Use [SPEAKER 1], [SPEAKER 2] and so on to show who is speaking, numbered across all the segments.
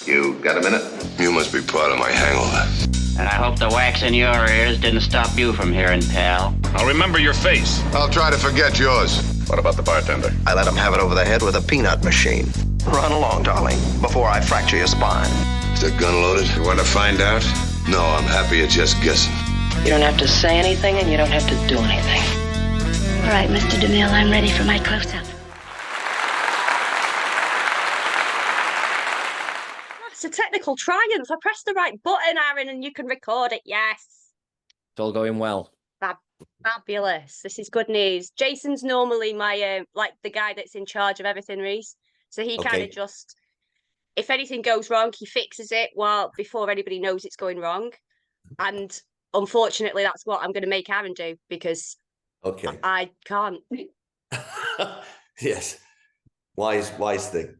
[SPEAKER 1] You got a minute?
[SPEAKER 2] You must be part of my hangover.
[SPEAKER 3] And I hope the wax in your ears didn't stop you from hearing, pal.
[SPEAKER 4] I'll remember your face.
[SPEAKER 2] I'll try to forget yours.
[SPEAKER 1] What about the bartender?
[SPEAKER 5] I let him have it over the head with a peanut machine. Run along, darling, before I fracture your spine.
[SPEAKER 2] Is the gun loaded?
[SPEAKER 1] You want to find out?
[SPEAKER 2] No, I'm happy at just guessing.
[SPEAKER 6] You don't have to say anything and you don't have to do anything.
[SPEAKER 7] All right, Mr. DeMille, I'm ready for my close-up.
[SPEAKER 8] It's a technical triumph. I pressed the right button, Aaron, and you can record it. Yes.
[SPEAKER 9] It's all going well.
[SPEAKER 8] Fabulous. This is good news. Jason's normally my like the guy that's in charge of everything, Reece. So he kind of just, if anything goes wrong, he fixes it before anybody knows it's going wrong. And unfortunately, that's what I'm going to make Aaron do because I can't.
[SPEAKER 10] Yes. Wise thing.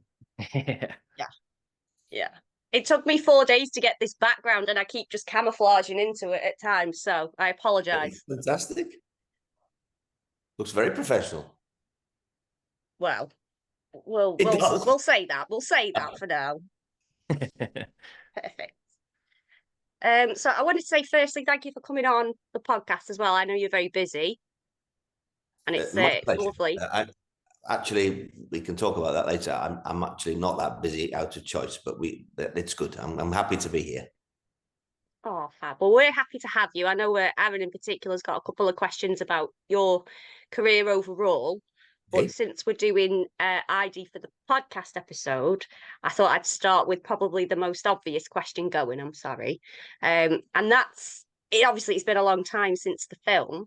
[SPEAKER 8] Yeah. It took me 4 days to get this background and I keep just camouflaging into it at times. So I apologise.
[SPEAKER 10] Fantastic. Looks very professional.
[SPEAKER 8] Well, we'll say that. We'll say that for now. Perfect. So I wanted to say firstly, thank you for coming on the podcast as well. I know you're very busy. And it's lovely.
[SPEAKER 10] Actually, we can talk about that later. I'm actually not that busy out of choice, but it's good. I'm happy to be here.
[SPEAKER 8] Oh, fab. Well, we're happy to have you. I know Aaron in particular has got a couple of questions about your career overall. But since we're doing ID for the podcast episode, I thought I'd start with probably the most obvious question going. I'm sorry. And that's, obviously, it's been a long time since the film.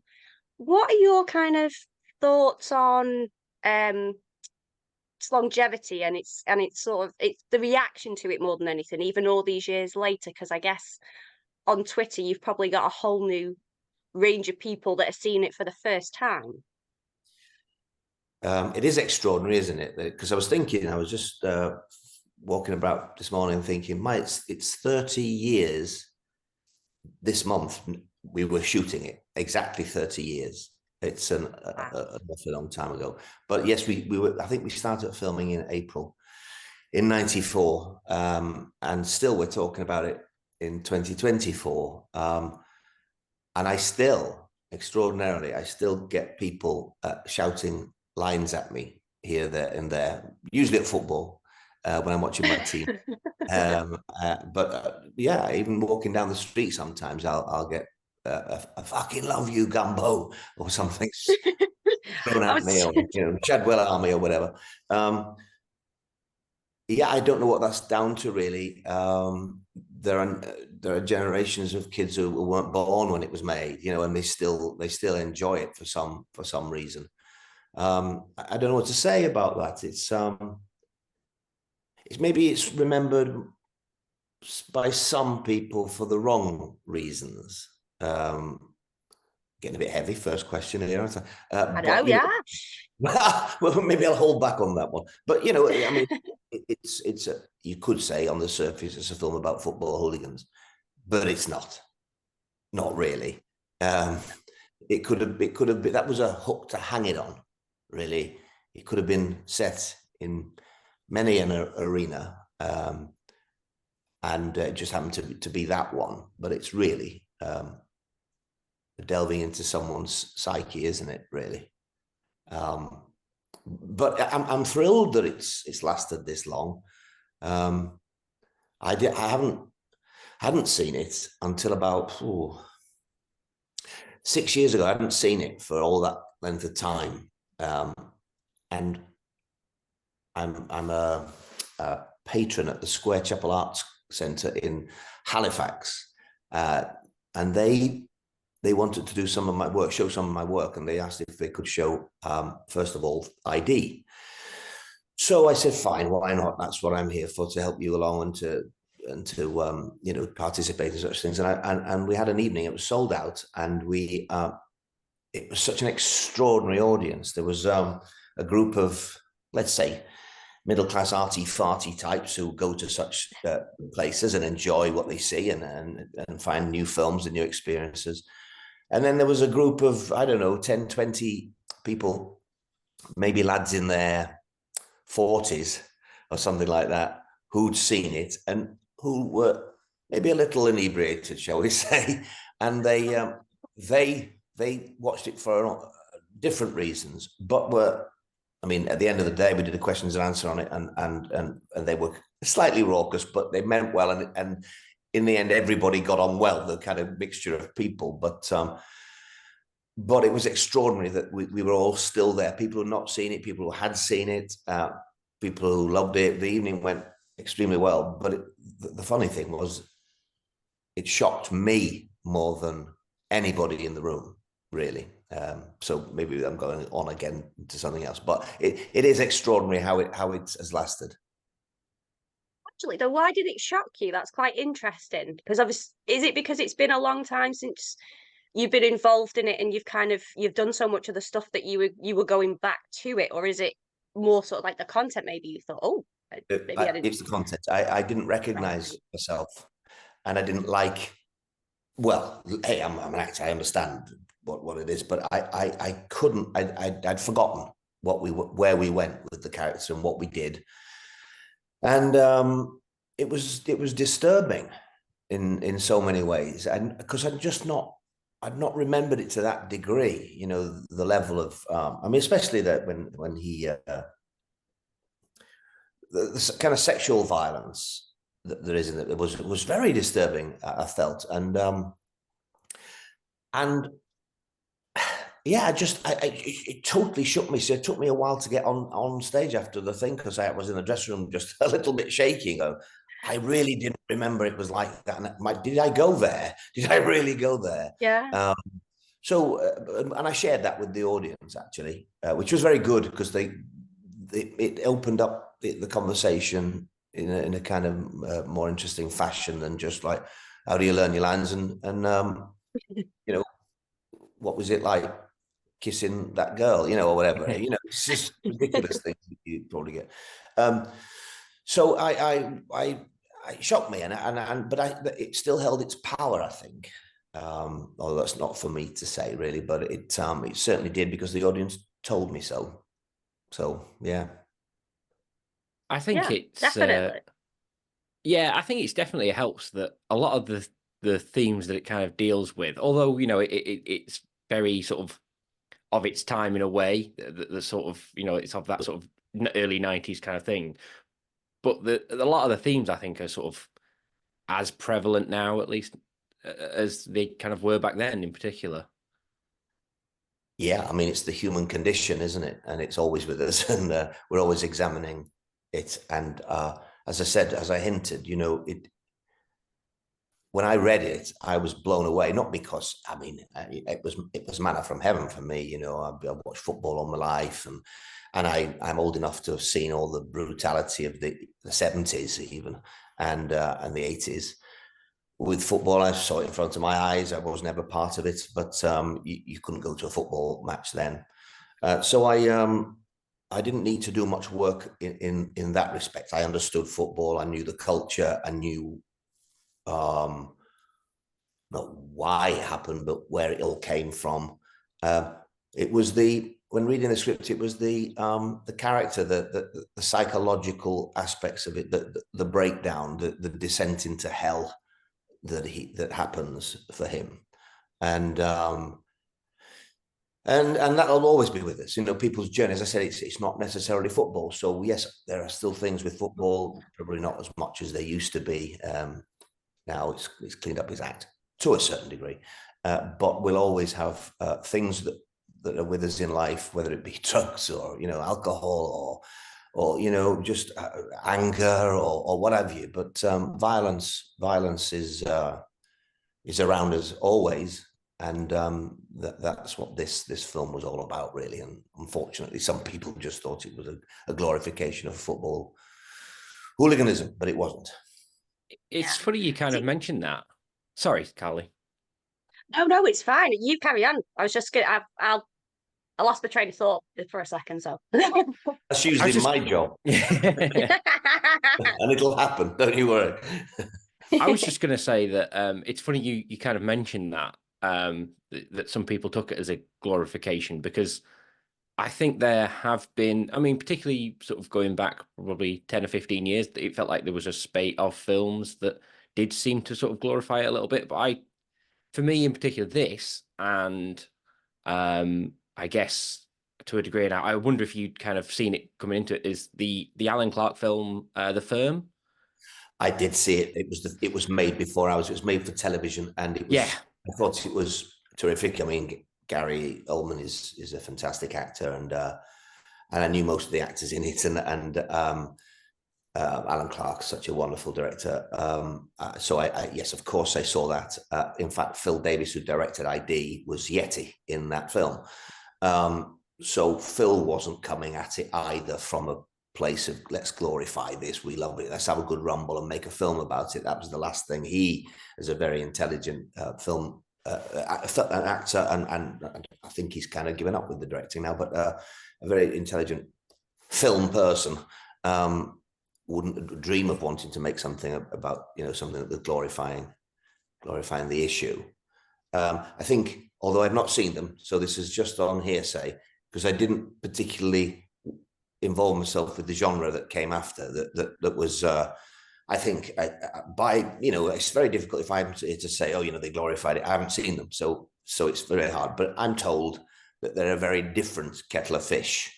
[SPEAKER 8] What are your kind of thoughts on its longevity and it's the reaction to it more than anything, even all these years later? Because I guess on Twitter you've probably got a whole new range of people that are seeing it for the first time.
[SPEAKER 10] It is extraordinary, isn't it? Because I was just walking about this morning thinking, it's 30 years this month. We were shooting it exactly 30 years. It's an awfully long time ago. But yes, we were. I think we started filming in April in '94, and still we're talking about it in 2024. And I still, extraordinarily, get people shouting lines at me here, there, and there. Usually at football when I'm watching my team. But even walking down the street, sometimes I'll get. I fucking love you, Gumbo, or something thrown at me, or Chadwell Army or whatever. I don't know what that's down to really. There are generations of kids who weren't born when it was made, and they still enjoy it for some reason. I don't know what to say about that. It's maybe it's remembered by some people for the wrong reasons. Getting a bit heavy. First question here.
[SPEAKER 8] I know, yeah.
[SPEAKER 10] Well, maybe I'll hold back on that one. But I mean, it's you could say on the surface it's a film about football hooligans, but it's not really. It could have been. That was a hook to hang it on. Really, it could have been set in many an arena, and it just happened to be that one. But it's really. Delving into someone's psyche, isn't it? Really, but I'm thrilled that it's lasted this long. I hadn't seen it until about 6 years ago. I hadn't seen it for all that length of time, and I'm a patron at the Square Chapel Arts Centre in Halifax, and they wanted to do some of my work, show some of my work, and they asked if they could show, first of all, ID. So I said, fine, why not? That's what I'm here for, to help you along and to participate in such things. And we had an evening. It was sold out, and it was such an extraordinary audience. There was a group of, let's say, middle-class arty-farty types who go to such places and enjoy what they see and find new films and new experiences. And then there was a group of, I don't know, 10, 20 people, maybe lads in their 40s or something like that, who'd seen it and who were maybe a little inebriated, shall we say, and they watched it for different reasons, but were. I mean, at the end of the day, we did a questions and answer on it, and they were slightly raucous, but they meant well, and in the end, everybody got on well. The kind of mixture of people, but it was extraordinary that we were all still there. People who had not seen it, people who had seen it, people who loved it. The evening went extremely well. But the funny thing was, it shocked me more than anybody in the room, really. So maybe I'm going on again to something else, but it is extraordinary how it has lasted.
[SPEAKER 8] Actually, though, why did it shock you? That's quite interesting. Because obviously, is it because it's been a long time since you've been involved in it, and you've done so much of the stuff that you were going back to it, or is it more sort of like the content? Maybe you thought, oh, maybe I didn't.
[SPEAKER 10] It's the content. I didn't recognize myself, and I didn't like. Well, hey, I'm an actor. I understand what it is, but I couldn't. I'd forgotten where we went with the character and what we did, and it was disturbing in so many ways, and because I'd not remembered it to that degree. You know, the level of I mean, especially that when he the kind of sexual violence that there is in it was very disturbing. I felt, and yeah, it totally shook me. So it took me a while to get on stage after the thing, because I was in the dressing room just a little bit shaking. I really didn't remember it was like that. And did I go there? Did I really go there?
[SPEAKER 8] Yeah.
[SPEAKER 10] So, and I shared that with the audience, actually, which was very good, because it opened up the conversation in a kind of more interesting fashion than just like, how do you learn your lines, and you know, what was it like kissing that girl, you know, or whatever, you know, it's just ridiculous things that you probably get. So I it shocked me, but it still held its power, I think. Although that's not for me to say, really, but it certainly did, because the audience told me so. So yeah.
[SPEAKER 9] I think it's
[SPEAKER 8] definitely.
[SPEAKER 9] I think it's definitely helps that a lot of the themes that it kind of deals with, although, you know, it's very sort of its time in a way, the sort of, you know, it's of that sort of early 90s kind of thing. But a lot of the themes, I think, are sort of as prevalent now, at least, as they kind of were back then in particular.
[SPEAKER 10] Yeah, I mean, it's the human condition, isn't it? And it's always with us, and we're always examining it. And as I said, as I hinted, you know, when I read it, I was blown away. Not because, I mean, it was manna from heaven for me. You know, I've watched football all my life, and I'm old enough to have seen all the brutality of the 70s even, and the 80s. With football, I saw it in front of my eyes. I was never part of it, but you couldn't go to a football match then. So I didn't need to do much work in that respect. I understood football. I knew the culture. I knew not why it happened, but where it all came from. It was when reading the script, it was the character, the psychological aspects of it, the breakdown, the descent into hell that happens for him, and that'll always be with us. You know, people's journey. As I said, it's not necessarily football. So yes, there are still things with football, probably not as much as they used to be. Now it's cleaned up his act to a certain degree, but we'll always have things that are with us in life, whether it be drugs or, you know, alcohol or you know, just anger or what have you. But violence is around us always, and that's what this film was all about, really. And unfortunately, some people just thought it was a glorification of football hooliganism, but it wasn't.
[SPEAKER 9] It's funny you kind of mentioned that. Sorry, Carly.
[SPEAKER 8] No, it's fine. You carry on. I was just gonna. I lost my train of thought for a second, so
[SPEAKER 10] that's usually my job. And it'll happen, don't you worry.
[SPEAKER 9] I was just going to say that it's funny you kind of mentioned that that some people took it as a glorification, because I think there have been, I mean, particularly sort of going back probably 10 or 15 years, it felt like there was a spate of films that did seem to sort of glorify it a little bit. But for me in particular, this, and I guess to a degree now, I wonder if you'd kind of seen it coming into it, is the Alan Clark film, The Firm.
[SPEAKER 10] I did see it. It was made before it was made for television, and it was.
[SPEAKER 9] Yeah.
[SPEAKER 10] I thought it was terrific. I mean, Gary Oldman is a fantastic actor, and I knew most of the actors in it, and Alan Clark's such a wonderful director. So yes, of course, I saw that. In fact, Phil Davis, who directed ID, was Yeti in that film. So Phil wasn't coming at it either from a place of let's glorify this, we love it, let's have a good rumble and make a film about it. That was the last thing. He is a very intelligent film an actor, and I think he's kind of given up with the directing now, but a very intelligent film person wouldn't dream of wanting to make something about, something that was glorifying the issue. I think, although I've not seen them, so this is just on hearsay, because I didn't particularly involve myself with the genre that came after. That was, I think, it's very difficult if I'm to say, they glorified it. I haven't seen them, so it's very hard. But I'm told that they're a very different kettle of fish.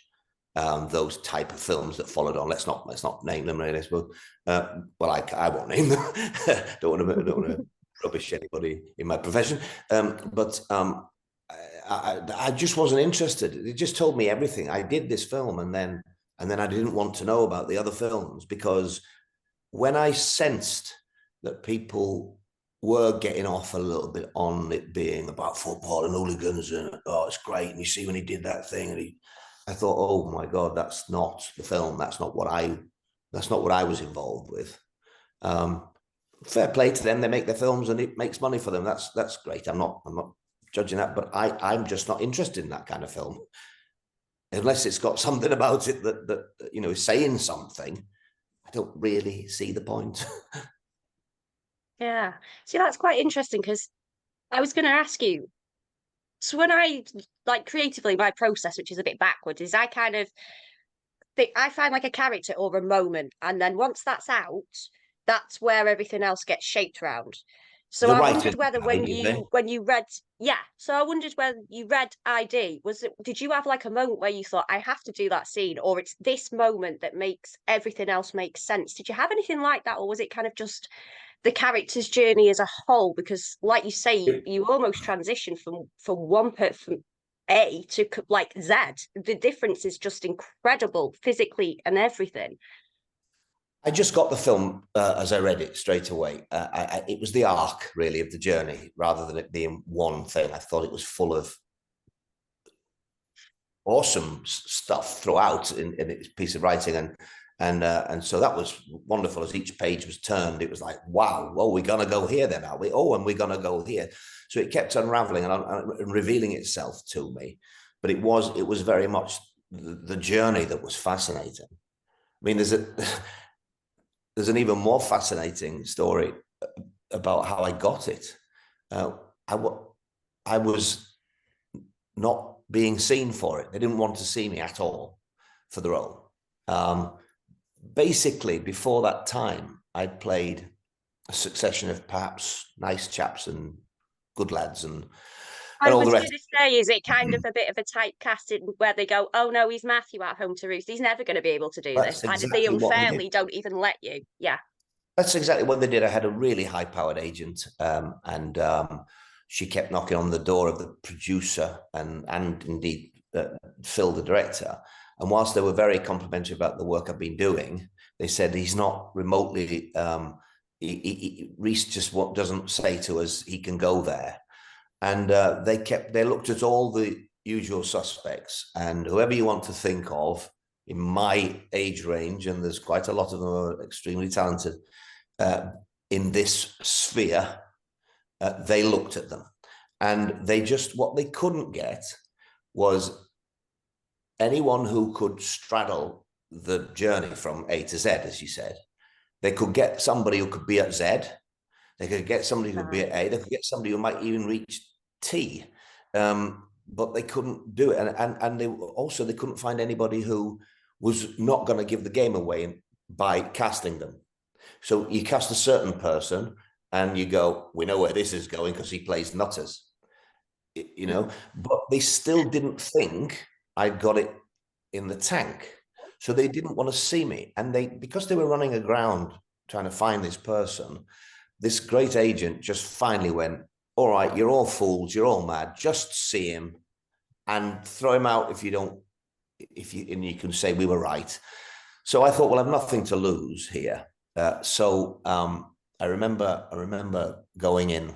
[SPEAKER 10] Those type of films that followed on. Let's not name them, I suppose. I won't name them. don't want to rubbish anybody in my profession. But I just wasn't interested. It just told me everything. I did this film, and then I didn't want to know about the other films, because when I sensed that people were getting off a little bit on it being about football and hooligans and it's great, and you see when he did that thing, and I thought, oh my God, that's not the film. That's not what I was involved with. Fair play to them. They make their films and it makes money for them. That's great. I'm not judging that, but I'm just not interested in that kind of film. Unless it's got something about it that is saying something, I don't really see the point.
[SPEAKER 8] Yeah. See, that's quite interesting, because I was going to ask you, so when I, creatively, my process, which is a bit backwards, is I kind of think I find like a character or a moment, and then once that's out, that's where everything else gets shaped around. So I wondered whether when you read, so I wondered whether you read ID, did you have like a moment where you thought, I have to do that scene, or it's this moment that makes everything else make sense? Did you have anything like that, or was it kind of just the character's journey as a whole? Because like you say, you almost transition from A to like Z. The difference is just incredible physically and everything.
[SPEAKER 10] I just got the film as I read it straight away. It was the arc, really, of the journey, rather than it being one thing. I thought it was full of awesome stuff throughout in its piece of writing, and so that was wonderful. As each page was turned, it was like, wow, we're gonna go here then, are we? And we're gonna go here. So it kept unraveling and revealing itself to me. But it was very much the journey that was fascinating. I mean, there's an even more fascinating story about how I got it. I was not being seen for it. They didn't want to see me at all for the role. Basically, before that time, I'd played a succession of perhaps nice chaps and good lads and all the rest. I was
[SPEAKER 8] going to say, is it kind of a bit of a typecasting where they go, oh no, he's Matthew at Home to Roost, he's never going to be able to do this, and they unfairly don't even let you. Yeah,
[SPEAKER 10] that's exactly what they did. I had a really high-powered agent, and she kept knocking on the door of the producer and indeed Phil, the director. And whilst they were very complimentary about the work I've been doing, they said he's not remotely. Reece just doesn't say to us he can go there. And they looked at all the usual suspects, and whoever you want to think of in my age range, and there's quite a lot of them who are extremely talented in this sphere, they looked at them, and what they couldn't get was anyone who could straddle the journey from A to Z, as you said. They could get somebody who could be at Z. They could get somebody who could be at A. They could get somebody who might even reach T. but they couldn't do it. And they couldn't find anybody who was not going to give the game away by casting them. So you cast a certain person and you go, we know where this is going because he plays nutters, you know, but they still didn't think I'd got it in the tank. So they didn't want to see me. And because they were running aground trying to find this person, this great agent just finally went, all right, you're all fools, you're all mad, just see him and throw him out and you can say we were right. So I thought, well, I've nothing to lose here. So I remember going in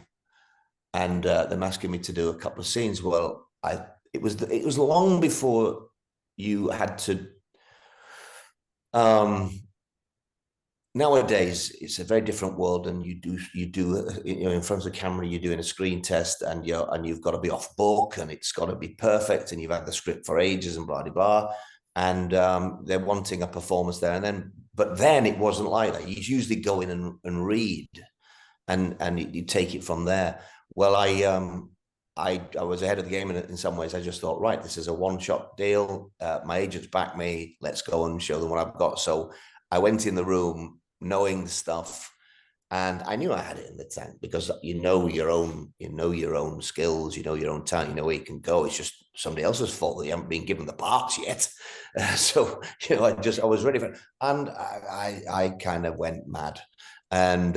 [SPEAKER 10] and them asking me to do a couple of scenes. Well, it was long before you had to. Nowadays, it's a very different world, and you do in front of the camera, you're doing a screen test, and you've got to be off book, and it's got to be perfect, and you've had the script for ages, and blah blah blah, and they're wanting a performance there, but then it wasn't like that. You usually go in and read, and you take it from there. Well, I was ahead of the game in some ways. I just thought, right, this is a one-shot deal. My agents back me. Let's go and show them what I've got. So I went in the room knowing the stuff, and I knew I had it in the tank because you know your own skills, you know your own talent, you know where you can go. It's just somebody else's fault that you haven't been given the parts yet. So I was ready for it, and I kind of went mad. And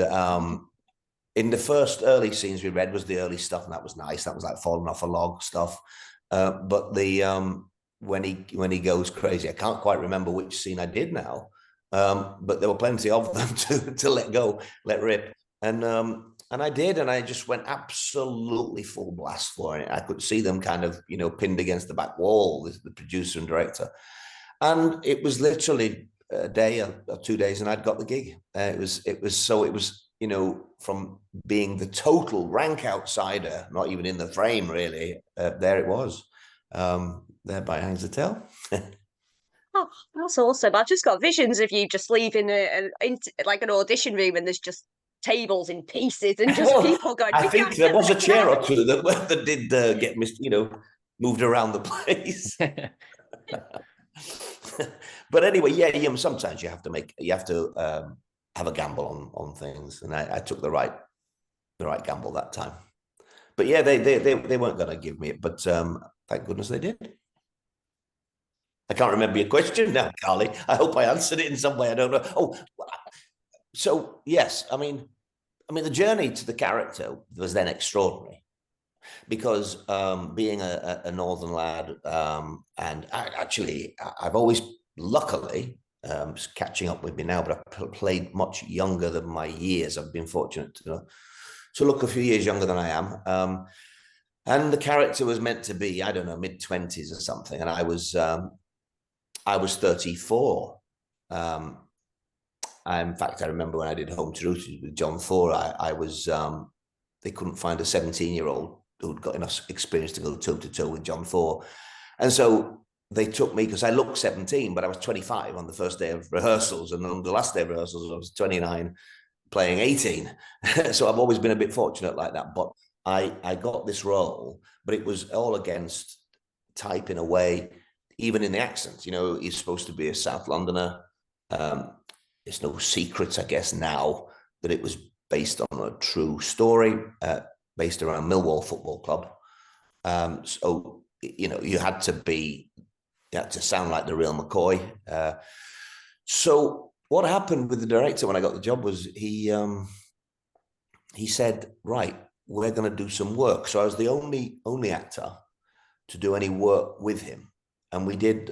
[SPEAKER 10] in the first early scenes we read was the early stuff, and that was nice. That was like falling off a log stuff. But when he goes crazy, I can't quite remember which scene I did now. But there were plenty of them to let rip. And I did, and I just went absolutely full blast for it. I could see them kind of, pinned against the back wall, the producer and director. And it was literally a day or 2 days, and I'd got the gig. It was from being the total rank outsider, not even in the frame really, there it was. Thereby hangs the tale.
[SPEAKER 8] Oh, that's awesome. I've just got visions of you just leaving an audition room, and there's just tables in pieces and just people going.
[SPEAKER 10] I think there was a chair or two that did get moved around the place. But anyway, yeah. Sometimes you have to have a gamble on things, and I took the right gamble that time. But yeah, they weren't going to give me it, but thank goodness they did. I can't remember your question now, Carly. I hope I answered it in some way. I don't know. Oh, so yes, I mean, the journey to the character was then extraordinary, because being a northern lad, and I've always, luckily, it's catching up with me now, but I've played much younger than my years. I've been fortunate to look a few years younger than I am. And the character was meant to be, I don't know, mid-20s or something, and I was 34. In fact, I remember when I did Home to Roost with John Thor, I was, they couldn't find a 17-year-old who'd got enough experience to go toe-to-toe with John Thor. And so they took me, because I looked 17, but I was 25 on the first day of rehearsals. And on the last day of rehearsals, I was 29, playing 18. So I've always been a bit fortunate like that. But I got this role, but it was all against type in a way. Even in the accents, he's supposed to be a South Londoner. It's no secret, I guess, now that it was based on a true story, based around Millwall Football Club. So, you had to sound like the real McCoy. So what happened with the director when I got the job was he said, right, we're going to do some work. So I was the only actor to do any work with him. And we did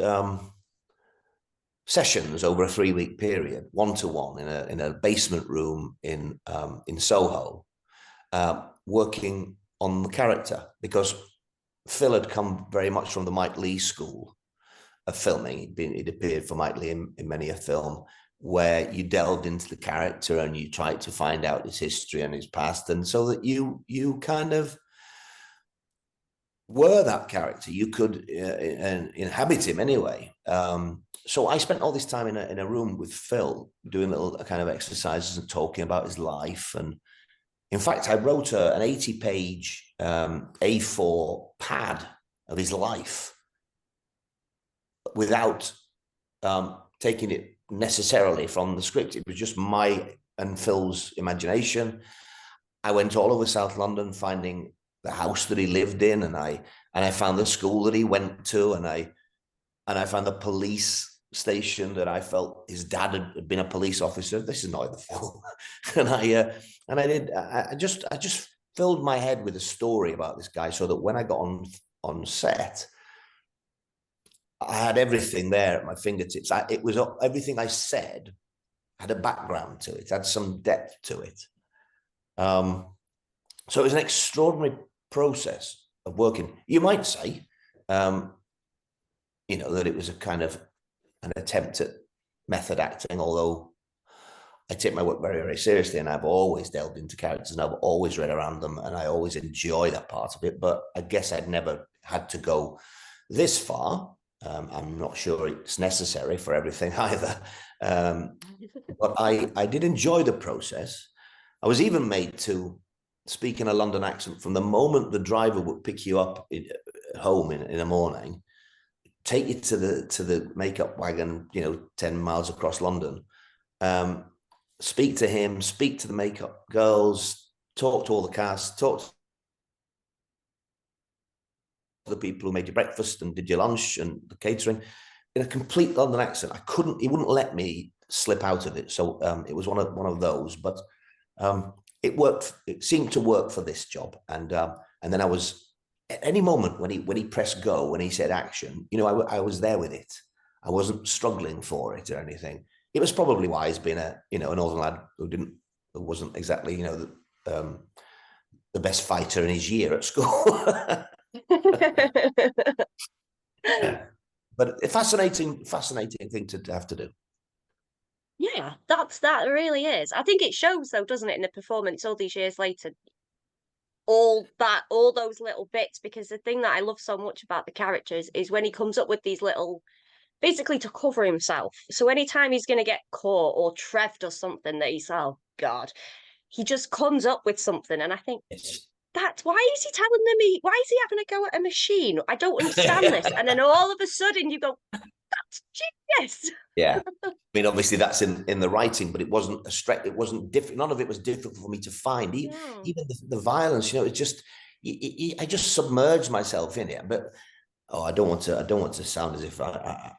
[SPEAKER 10] sessions over a 3-week period, 1-to-1 in a basement room in Soho, working on the character, because Phil had come very much from the Mike Leigh school of filming. He'd appeared for Mike Leigh in many a film, where you delved into the character and you tried to find out his history and his past, and so that you kind of were that character. You could inhabit him anyway. So I spent all this time in a room with Phil, doing little kind of exercises and talking about his life. And in fact, I wrote an 80-page A4 pad of his life without taking it necessarily from the script. It was just my and Phil's imagination. I went all over South London finding the house that he lived in, and I found the school that he went to, and I found the police station that I felt his dad had been a police officer. This is not in the film. I just filled my head with a story about this guy, so that when I got on set, I had everything there at my fingertips. It was everything I said had a background to it, had some depth to it. So it was an extraordinary process of working. You might say, that it was a kind of an attempt at method acting, although I take my work very, very seriously, and I've always delved into characters and I've always read around them, and I always enjoy that part of it. But I guess I'd never had to go this far. I'm not sure it's necessary for everything either. But I did enjoy the process. I was even made to speak in a London accent from the moment the driver would pick you up at home in the morning, take you to the makeup wagon, 10 miles across London, speak to him, speak to the makeup girls, talk to all the cast, talk to the people who made your breakfast and did your lunch and the catering in a complete London accent. He wouldn't let me slip out of it. So it was one of those, but it worked. It seemed to work for this job. And then I was, at any moment when he pressed go, when he said action, I was there with it. I wasn't struggling for it or anything. It was probably wise being a northern lad who wasn't exactly, the best fighter in his year at school. But a fascinating thing to have to do.
[SPEAKER 8] Yeah, that really is. I think it shows though, doesn't it, in the performance all these years later, all those little bits, because the thing that I love so much about the characters is when he comes up with these little, basically to cover himself. So anytime he's going to get caught or Trev does something that he's, oh God, he just comes up with something. And I think, why is he telling them, why is he having a go at a machine? I don't understand this. And then all of a sudden you go, that's genius.
[SPEAKER 10] Yeah. I mean, obviously that's in the writing, but it wasn't it wasn't difficult. None of it was difficult for me to find. Even the violence, it just, I just submerged myself in it. But I don't want to sound as if I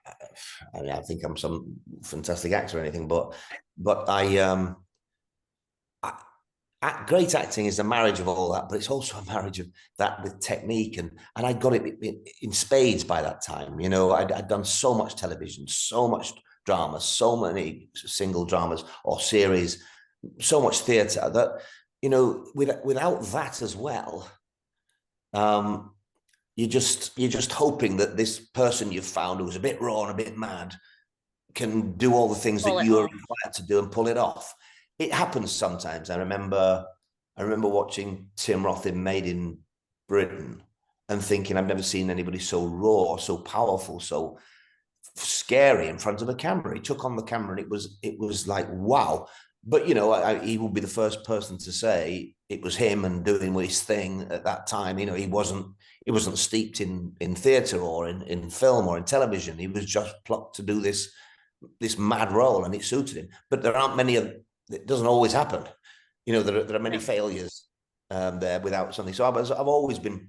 [SPEAKER 10] think I'm some fantastic actor or anything, but great acting is a marriage of all that, but it's also a marriage of that with technique, and I got it in spades by that time. I'd done so much television, so much drama, so many single dramas or series, so much theatre that without that as well, you're just hoping that this person you've found who's a bit raw and a bit mad can do all the things that you're required to do and pull it off. It happens sometimes. I remember watching Tim Roth in Made in Britain and thinking, I've never seen anybody so raw, so powerful, so scary in front of a camera. He took on the camera and it was like, wow. But, he would be the first person to say it was him and doing his thing at that time. He wasn't steeped in theatre or in film or in television. He was just plucked to do this mad role, and it suited him. But there aren't many of it. Doesn't always happen. There are many failures there without something. So I've always been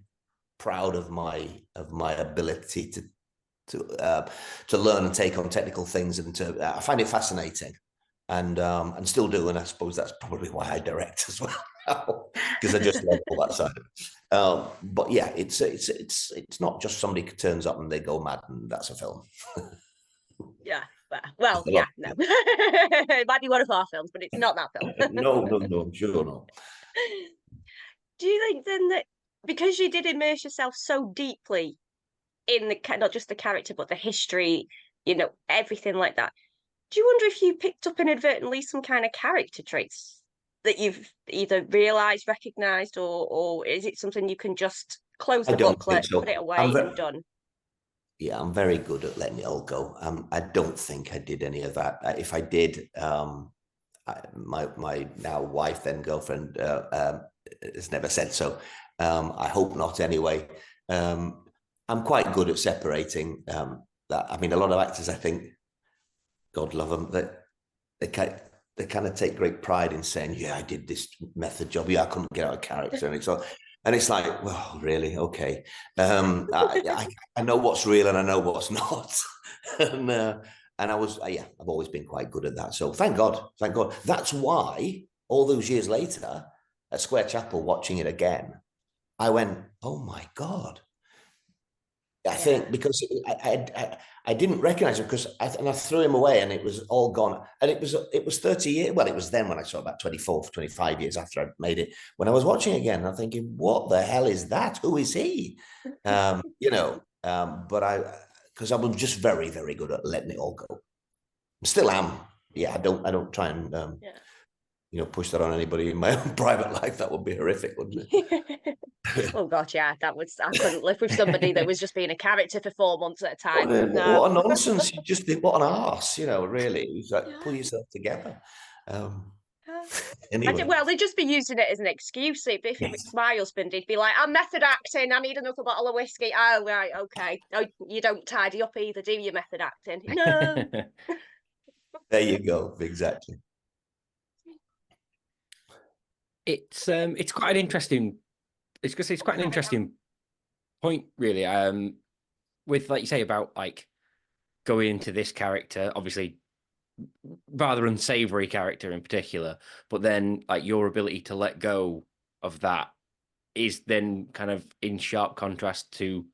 [SPEAKER 10] proud of my ability to learn and take on technical things, and I find it fascinating, and still do. And I suppose that's probably why I direct as well, because I just love all that side of it. But yeah, it's not just somebody turns up and they go mad and that's a film.
[SPEAKER 8] Yeah. Well, yeah, no. It might be one of our films, but it's not that film.
[SPEAKER 10] No, I'm sure not.
[SPEAKER 8] Do you think then that because you did immerse yourself so deeply in not just the character, but the history, everything like that, do you wonder if you picked up inadvertently some kind of character traits that you've either realised, recognised, or is it something you can just close the booklet, put it away and done?
[SPEAKER 10] Yeah, I'm very good at letting it all go. I don't think I did any of that. If I did, my now wife, then girlfriend, has never said so. I hope not anyway. I'm quite good at separating that. I mean, a lot of actors, I think, God love them, that they kind of take great pride in saying, yeah, I did this method job. Yeah, I couldn't get out of character. And it's like, well, really? Okay. I know what's real and I know what's not. and I've always been quite good at that. So thank God. That's why all those years later at Square Chapel, watching it again, I went, oh my God. I think because I didn't recognize him because I threw him away and it was all gone. And it was 30 years. Well, it was then when I saw about 24, 25 years after I'd made it. When I was watching again, I'm thinking, what the hell is that? Who is he? But because I was just very, very good at letting it all go. Still am. Yeah, I don't try and push that on anybody in my own private life. That would be horrific, wouldn't it?
[SPEAKER 8] Oh God, yeah, I couldn't live with somebody that was just being a character for 4 months at a time.
[SPEAKER 10] What a nonsense! You just think, what an arse, really. It's like, pull yourself together. Anyway.
[SPEAKER 8] Well, they'd just be using it as an excuse. If it was my husband, he'd be like, I'm method acting, I need another bottle of whiskey. Oh, right, okay. Oh, you don't tidy up either, do you, method acting? No.
[SPEAKER 10] There you go, exactly.
[SPEAKER 9] It's quite an interesting. It's quite an interesting point, really. With, like you say, about like going into this character, obviously rather unsavory character in particular, but then like your ability to let go of that is then kind of in sharp contrast to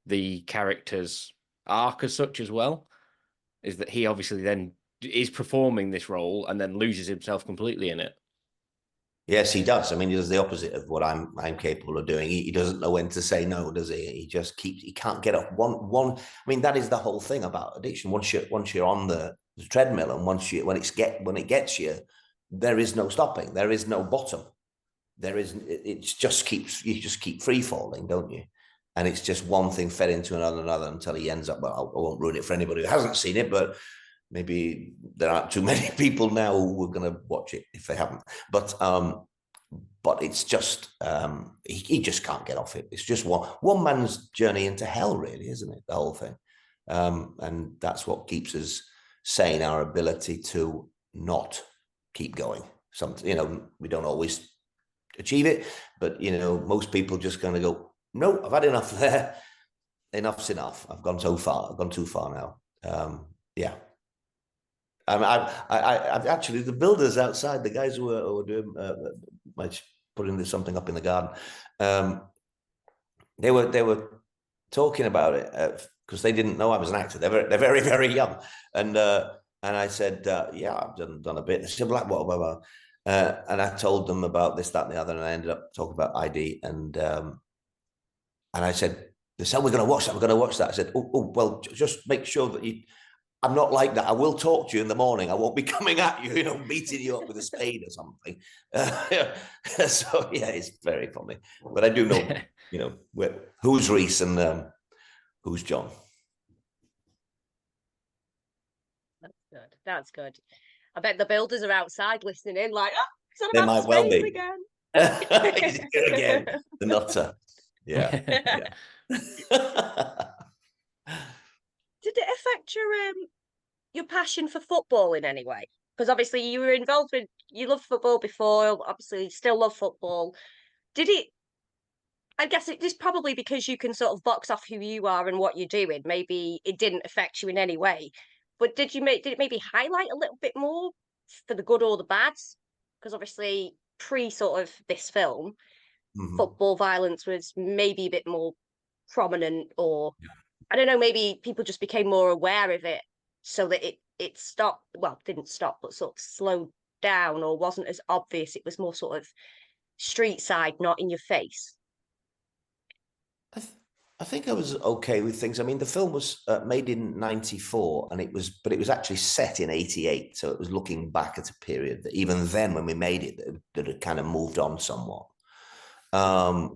[SPEAKER 9] the character's arc as such as well. Is that he obviously then is performing this role and then loses himself completely in it.
[SPEAKER 10] Yes, he does. I mean, he does the opposite of what I'm capable of doing. He doesn't know when to say no, does he? He just he can't get off one. I mean, that is the whole thing about addiction. Once you're on the treadmill, and when it gets you, there is no stopping. There is no bottom. You just keep free falling, don't you? And it's just one thing fed into another until he ends up. Well, I won't ruin it for anybody who hasn't seen it, but maybe there aren't too many people now who are going to watch it if they haven't. But it's just he just can't get off it. It's just one man's journey into hell, really, isn't it? The whole thing, and that's what keeps us sane. Our ability to not keep going. We don't always achieve it, but most people just kind of go, no, I've had enough there. Enough's enough. I've gone so far. I've gone too far now. Yeah. I've actually, the builders outside, the guys who were doing putting something up in the garden, they were talking about it because they didn't know I was an actor. They're very, very young, and I said, yeah, I've done a bit. They said, like, what? And I told them about this, that, and the other, and I ended up talking about ID, and I said, they said, we're going to watch that. We're going to watch that. I said, oh, well, just make sure that I'm not like that. I will talk to you in the morning. I won't be coming at you, beating you up with a spade or something. So yeah, it's very funny. But I do know, who's Reece and who's John.
[SPEAKER 8] That's good. I bet the builders are outside listening in, like,
[SPEAKER 10] they might well be
[SPEAKER 8] again.
[SPEAKER 10] He's here again, the nutter. Yeah.
[SPEAKER 8] Did it affect your passion for football in any way? Because obviously you were involved you loved football before, obviously you still love football. Did it, I guess it is probably because you can sort of box off who you are and what you're doing. Maybe it didn't affect you in any way. But did it maybe highlight a little bit more for the good or the bad? Because obviously pre sort of this film, football violence was maybe a bit more prominent, or I don't know, maybe people just became more aware of it so that it stopped, well, didn't stop, but sort of slowed down or wasn't as obvious. It was more sort of street side, not in your face.
[SPEAKER 10] I think I was okay with things. I mean, the film was made in 94 and it was actually set in 88. So it was looking back at a period that even then when we made it, that had kind of moved on somewhat. As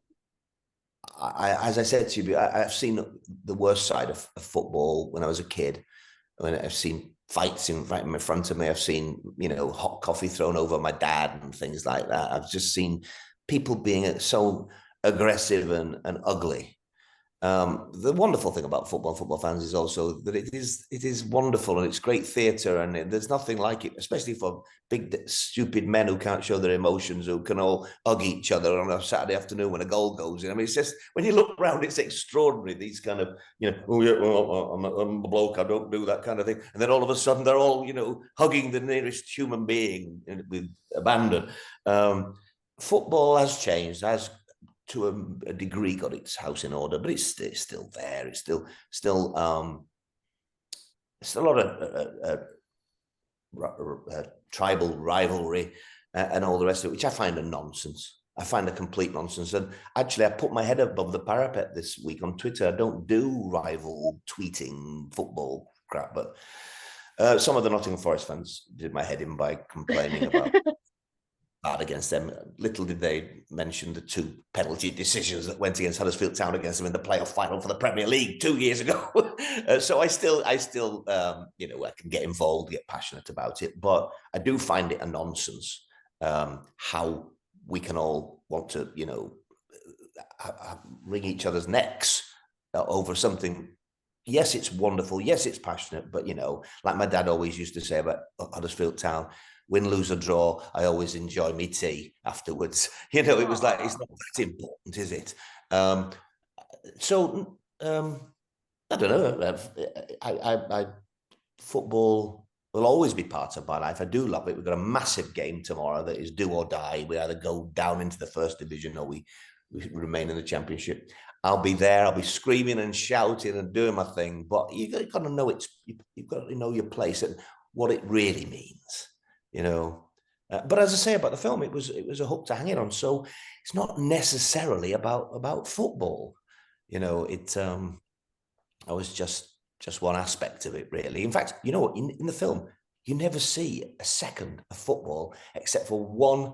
[SPEAKER 10] I said to you, I've seen the worst side of football when I was a kid. When I've seen fights right in front of me. I've seen, hot coffee thrown over my dad and things like that. I've just seen people being so aggressive and ugly. The wonderful thing about football and football fans is also that it is wonderful and it's great theatre, and there's nothing like it, especially for big stupid men who can't show their emotions, who can all hug each other on a Saturday afternoon when a goal goes in. I mean, it's just, when you look around, it's extraordinary. These kind of, oh yeah, well, I'm a bloke, I don't do that kind of thing, and then all of a sudden they're all hugging the nearest human being with abandon. Football has changed, has to a degree got its house in order, but it's still there. It's still a lot of tribal rivalry and all the rest of it, which I find a nonsense. I find a complete nonsense. And actually, I put my head above the parapet this week on Twitter. I don't do rival tweeting football crap, but some of the Nottingham Forest fans did my head in by complaining about bad against them. Little did they mention the 2 penalty decisions that went against Huddersfield Town against them in the playoff final for the Premier League 2 years ago. So I still, I can get involved, get passionate about it, but I do find it a nonsense how we can all want to, wring each other's necks over something. Yes, it's wonderful. Yes, it's passionate, but like my dad always used to say about Huddersfield Town, win, lose or draw, I always enjoy me tea afterwards. It was like, it's not that important, is it? I don't know. Football will always be part of my life. I do love it. We've got a massive game tomorrow that is do or die. We either go down into the first division or we remain in the Championship. I'll be there. I'll be screaming and shouting and doing my thing. But you've got to know you've got to know your place and what it really means. But as I say about the film, it was a hook to hang it on. So it's not necessarily about football. It I was just one aspect of it, really. In fact, in the film, you never see a second of football except for one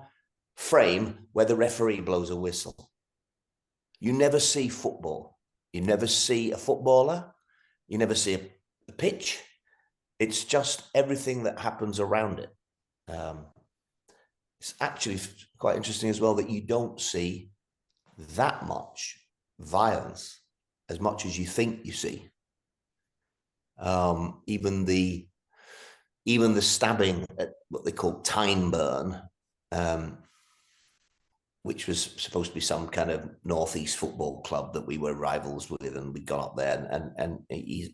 [SPEAKER 10] frame where the referee blows a whistle. You never see football. You never see a footballer. You never see a pitch. It's just everything that happens around it. It's actually quite interesting as well that you don't see that much violence as much as you think you see. Even the stabbing at what they call Time Burn, which was supposed to be some kind of northeast football club that we were rivals with, and we'd gone up there, and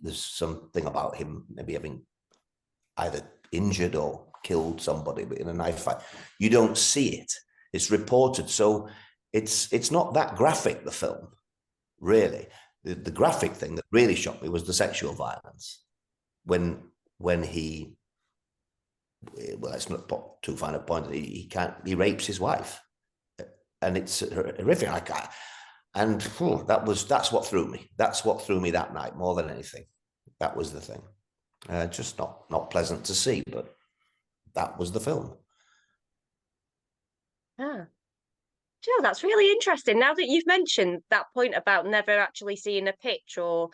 [SPEAKER 10] there's something about him maybe having either injured or killed somebody in a knife fight. You don't see it. It's reported. So it's not that graphic, the film, really. The graphic thing that really shocked me was the sexual violence. When he, well, it's not too fine a point, he rapes his wife. And it's horrific. That's what threw me. That's what threw me that night more than anything. That was the thing. Just not pleasant to see, but that was the film.
[SPEAKER 8] That's really interesting. Now that you've mentioned that point about never actually seeing a pitch or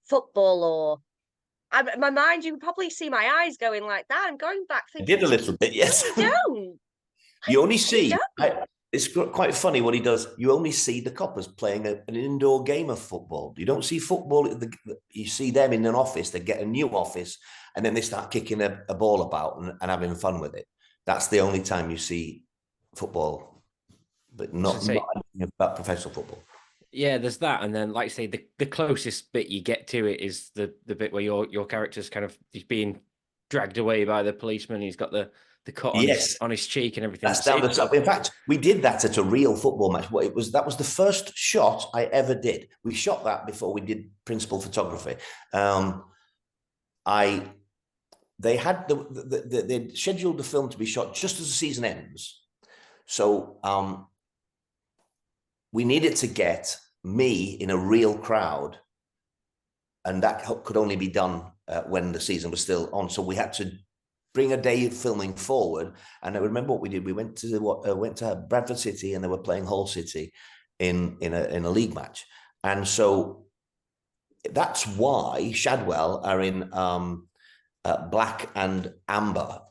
[SPEAKER 8] football, or my mind, you can probably see my eyes going like that. I'm going back thinking,
[SPEAKER 10] I did a little bit, yes. You only see. It's quite funny what he does. You only see the coppers playing an indoor game of football. You don't see football. You see them in an office. They get a new office, and then they start kicking a ball about and having fun with it. That's the only time you see football, but not about professional football.
[SPEAKER 9] Yeah, there's that, and then, like I say, the closest bit you get to it is the bit where your character's he's being dragged away by the policeman. He's got the cut on his cheek and everything.
[SPEAKER 10] That's down the top. In fact, we did that at a real football match. That was the first shot I ever did. We shot that before we did principal photography. They had they scheduled the film to be shot just as the season ends. So we needed to get me in a real crowd, and that could only be done when the season was still on. So we had to bring a day of filming forward. And I remember what we did. We went to Bradford City, and they were playing Hull City in a league match. And so that's why Shadwell are in black and amber,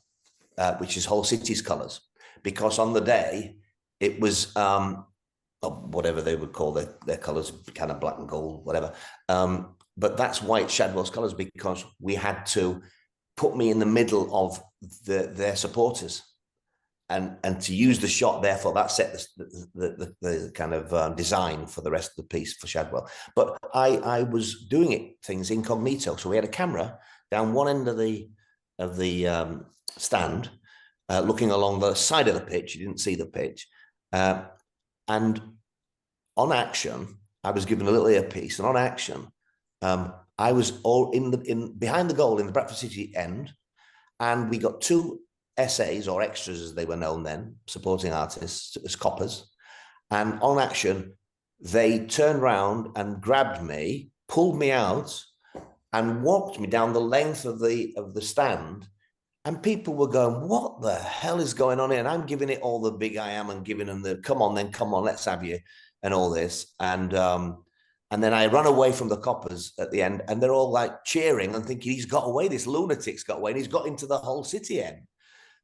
[SPEAKER 10] which is Hull City's colours, because on the day it was whatever they would call their colours, kind of black and gold, whatever. But that's why it's Shadwell's colours, because we had to put me in the middle of their supporters. And to use the shot, therefore, that set the kind of design for the rest of the piece for Shadwell. But I was doing things incognito. So we had a camera down one end of the stand, looking along the side of the pitch. You didn't see the pitch. And on action, I was given a little earpiece. And on action, I was all in behind the goal in the Bradford City end. And we got two SAs, or extras as they were known then, supporting artists, as coppers. And on action, they turned round and grabbed me, pulled me out, and walked me down the length of the stand. And people were going, what the hell is going on here? And I'm giving it all the big I am and giving them the, come on, let's have you, and all this. And then I run away from the coppers at the end, and they're all like cheering and thinking, he's got away, this lunatic's got away, and he's got into the Hull City end.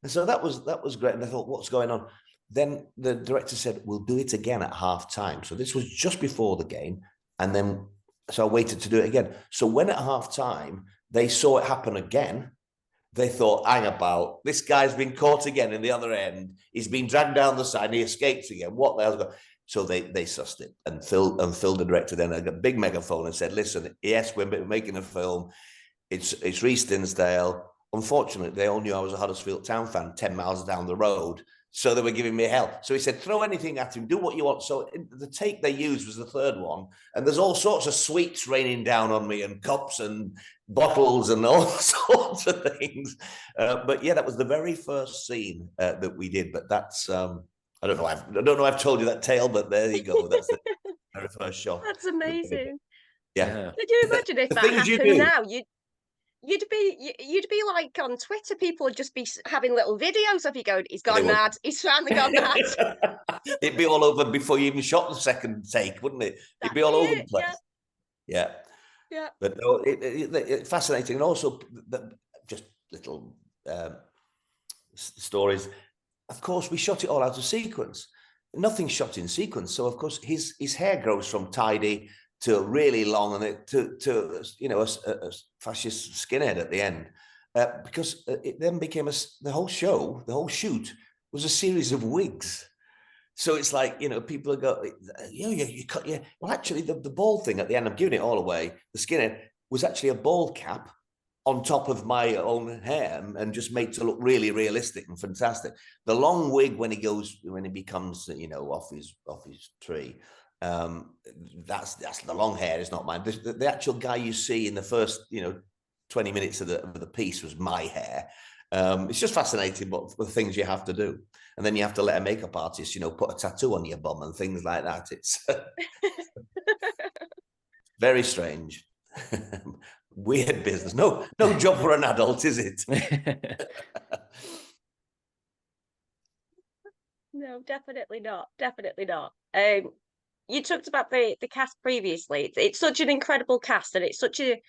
[SPEAKER 10] And so that was great. And I thought, what's going on? Then the director said, we'll do it again at half time. So this was just before the game. And then, so I waited to do it again. So when at half time, they saw it happen again, they thought, hang about, this guy's been caught again in the other end. He's been dragged down the side and he escapes again. What the hell's going on? So they sussed it. And Phil, the director, then had a big megaphone and said, listen, yes, we're making a film. It's Reece Dinsdale. Unfortunately, they all knew I was a Huddersfield Town fan 10 miles down the road. So they were giving me hell. So he said, throw anything at him, do what you want. So the take they used was the third one. And there's all sorts of sweets raining down on me, and cups and bottles and all sorts of things. But yeah, that was the very first scene that we did. But that's, I don't know I've told you that tale, but there you go. That's the very first shot.
[SPEAKER 8] That's amazing.
[SPEAKER 10] Yeah.
[SPEAKER 8] Could you imagine if that happened now? You'd be like on Twitter, people would just be having little videos of you going, he's gone mad, he's finally gone mad.
[SPEAKER 10] It'd be all over before you even shot the second take, wouldn't it? It'd be all over the place. Yeah. But no, it's fascinating. And also just little stories. Of course, we shot it all out of sequence. Nothing's shot in sequence. So of course his hair grows from tidy to really long, and to a fascist skinhead at the end, because it then became the whole shoot was a series of wigs. So it's like, people are going, you cut your, well, actually the bald thing at the end, I'm giving it all away, the skinhead was actually a bald cap on top of my own hair, and just made to look really realistic and fantastic. The long wig when he becomes, off his tree, that's the long hair is not mine. The actual guy you see in the first 20 minutes of the piece was my hair. It's just fascinating what the things you have to do, and then you have to let a makeup artist put a tattoo on your bum and things like that. It's very strange. Weird business. No job for an adult, is it?
[SPEAKER 8] No, definitely not. You talked about the cast previously. It's such an incredible cast, and it's such a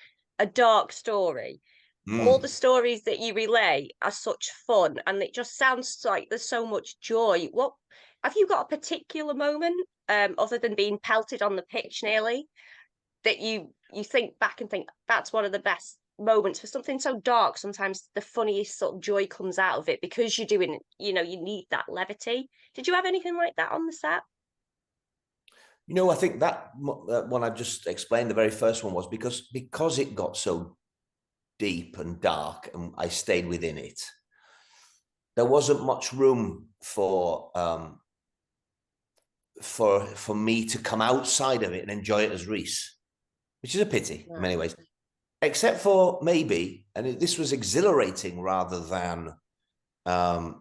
[SPEAKER 8] dark story. All the stories that you relay are such fun, and it just sounds like there's so much joy. What have you got a particular moment, other than being pelted on the pitch nearly, that you think back and think that's one of the best moments for something so dark? Sometimes the funniest sort of joy comes out of it because you're doing, you need that levity. Did you have anything like that on the set?
[SPEAKER 10] I think that one I just explained, the very first one, was because it got so deep and dark and I stayed within it. There wasn't much room for me to come outside of it and enjoy it as Reece, which is a pity in many ways, except for maybe, and this was exhilarating rather than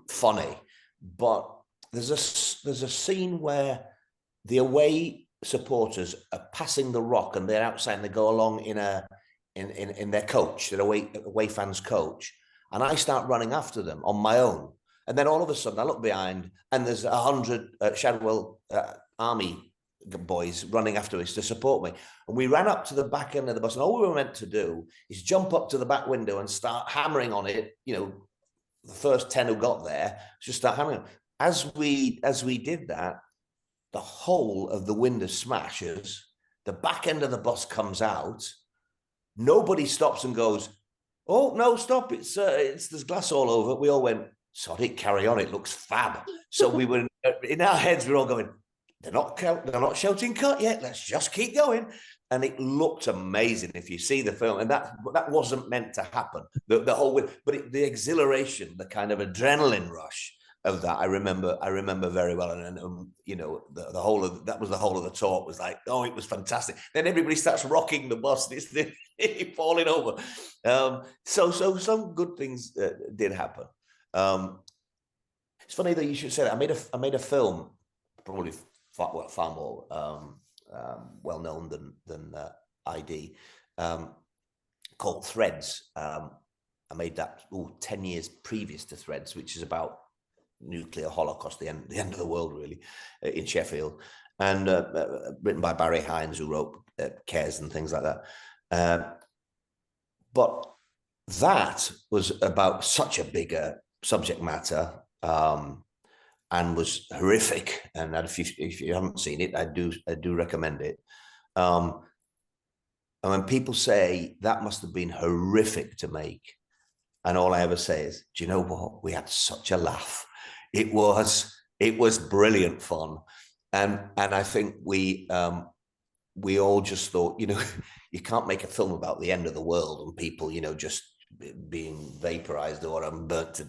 [SPEAKER 10] funny, but there's a scene where the away supporters are passing the rock and they're outside and they go along in their coach, their away fans' coach, and I start running after them on my own. And then all of a sudden I look behind and there's 100 Shadwell army boys running after us to support me. And we ran up to the back end of the bus, and all we were meant to do is jump up to the back window and start hammering on it. The first 10 who got there, just start hammering. As we did that, the whole of the window smashes, the back end of the bus comes out, nobody stops and goes, "Oh no, stop! It's there's glass all over." We all went, "Sod it, carry on. It looks fab." So we were in our heads. We're all going, "They're not shouting cut yet. Let's just keep going." And it looked amazing if you see the film. And that wasn't meant to happen. The whole way, but the exhilaration, the kind of adrenaline rush of that, I remember very well. And you know, the whole of that was the whole of the talk was like, oh, it was fantastic. Then everybody starts rocking the bus. It's falling over. So some good things did happen. It's funny that you should say that. I made a film, probably far more well known than ID, called Threads. I made that 10 years previous to Threads, which is about nuclear holocaust, the end of the world, really, in Sheffield, and written by Barry Hines, who wrote Cares and things like that. But that was about such a bigger subject matter, and was horrific. And if you haven't seen it, I do recommend it. And when people say that must have been horrific to make, and all I ever say is, do you know what? We had such a laugh. It was brilliant fun. And I think we all just thought, you know, you can't make a film about the end of the world and people, you know, just being vaporized or burnt to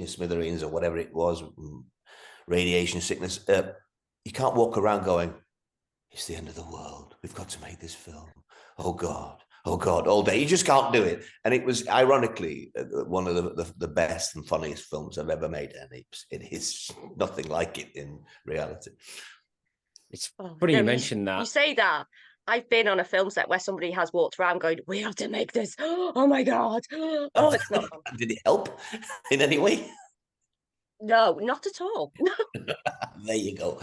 [SPEAKER 10] smithereens or whatever it was, radiation sickness. You can't walk around going, it's the end of the world. We've got to make this film. Oh God, all day. You just can't do it. And it was ironically one of the best and funniest films I've ever made. And it is nothing like it in reality.
[SPEAKER 9] It's funny you mentioned that.
[SPEAKER 8] You say that. I've been on a film set where somebody has walked around going, we have to make this. Oh my God. Oh, it's not fun.
[SPEAKER 10] Did it help in any way?
[SPEAKER 8] No, not at all. No.
[SPEAKER 10] There you go.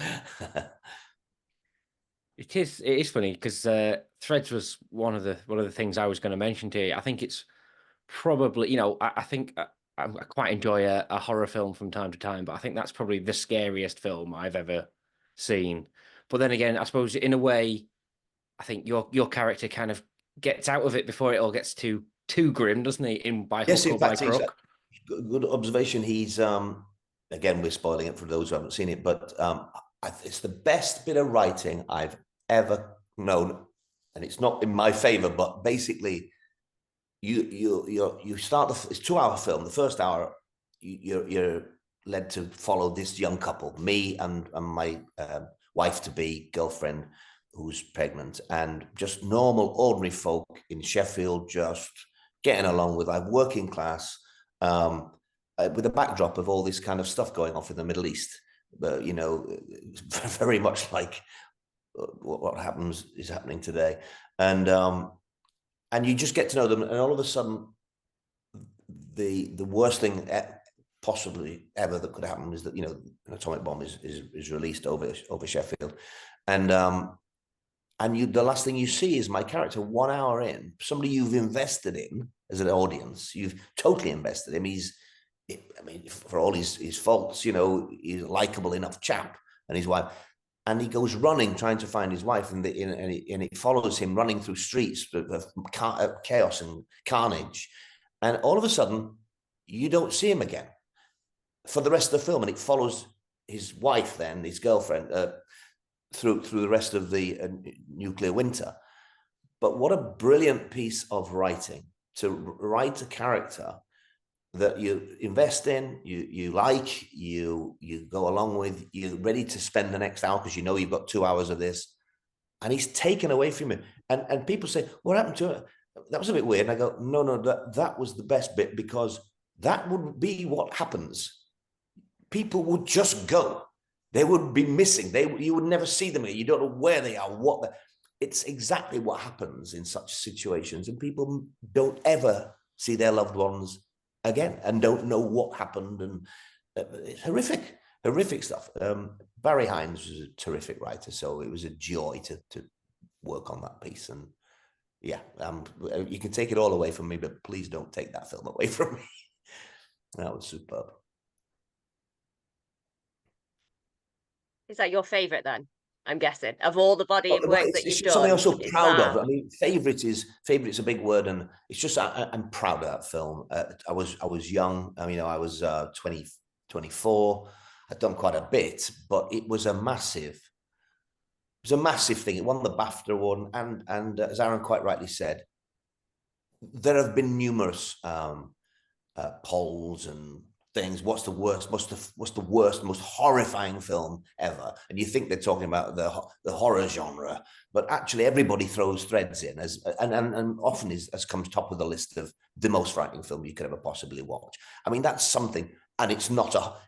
[SPEAKER 9] It is funny because Threads was one of the things I was going to mention to you. I think it's probably, you know, I think I quite enjoy a horror film from time to time, but I think that's probably the scariest film I've ever seen. But then again, I suppose in a way, I think your character kind of gets out of it before it all gets too grim, doesn't he?
[SPEAKER 10] Yes, in fact,
[SPEAKER 9] by crook.
[SPEAKER 10] Good observation. He's again, we're spoiling it for those who haven't seen it, but it's the best bit of writing I've ever known, and it's not in my favor. But basically, you start it's a 2-hour film. The first hour, you're led to follow this young couple, me and my wife to be, girlfriend who's pregnant, and just normal, ordinary folk in Sheffield, just getting along with life, working class, with a backdrop of all this kind of stuff going off in the Middle East. But, you know, very much like what is happening today. And you just get to know them, and all of a sudden, the worst thing possibly ever that could happen is that, you know, an atomic bomb is released over Sheffield, and the last thing you see is my character 1 hour in, somebody you've invested in as an audience, you've totally invested in him. For all his faults, you know, he's a likable enough chap, and his wife, and he goes running trying to find his wife, and it follows him running through streets of chaos and carnage, and all of a sudden you don't see him again for the rest of the film, and it follows his wife, then his girlfriend, through the rest of the nuclear winter. But what a brilliant piece of writing to write a character that you invest in, you like, you go along with, you're ready to spend the next hour because you know you've got 2 hours of this, and he's taken away from you. And people say, what happened to it? That was a bit weird. And I go, no, that was the best bit, because that would be what happens. People would just go. They would be missing. You would never see them again. You don't know where they are, it's exactly what happens in such situations. And people don't ever see their loved ones again and don't know what happened. And it's horrific stuff. Barry Hines was a terrific writer, so it was a joy to work on that piece. And yeah, you can take it all away from me, but please don't take that film away from me. That was superb.
[SPEAKER 8] Is that your favourite then? I'm guessing of all the body of
[SPEAKER 10] Well,
[SPEAKER 8] work
[SPEAKER 10] it's,
[SPEAKER 8] that
[SPEAKER 10] it's
[SPEAKER 8] you've
[SPEAKER 10] just something
[SPEAKER 8] done.
[SPEAKER 10] I'm so
[SPEAKER 8] It's
[SPEAKER 10] proud
[SPEAKER 8] that.
[SPEAKER 10] of. I mean, favorite's a big word, and it's just I'm proud of that film. I was young. I mean, I was 20, 24. I'd done quite a bit, but it was a massive thing. It won the BAFTA award, and as Aaron quite rightly said, there have been numerous polls and things. What's the worst, most horrifying film ever? And you think they're talking about the horror genre, but actually everybody throws Threads in and often has comes top of the list of the most frightening film you could ever possibly watch. I mean, that's something, and it's not a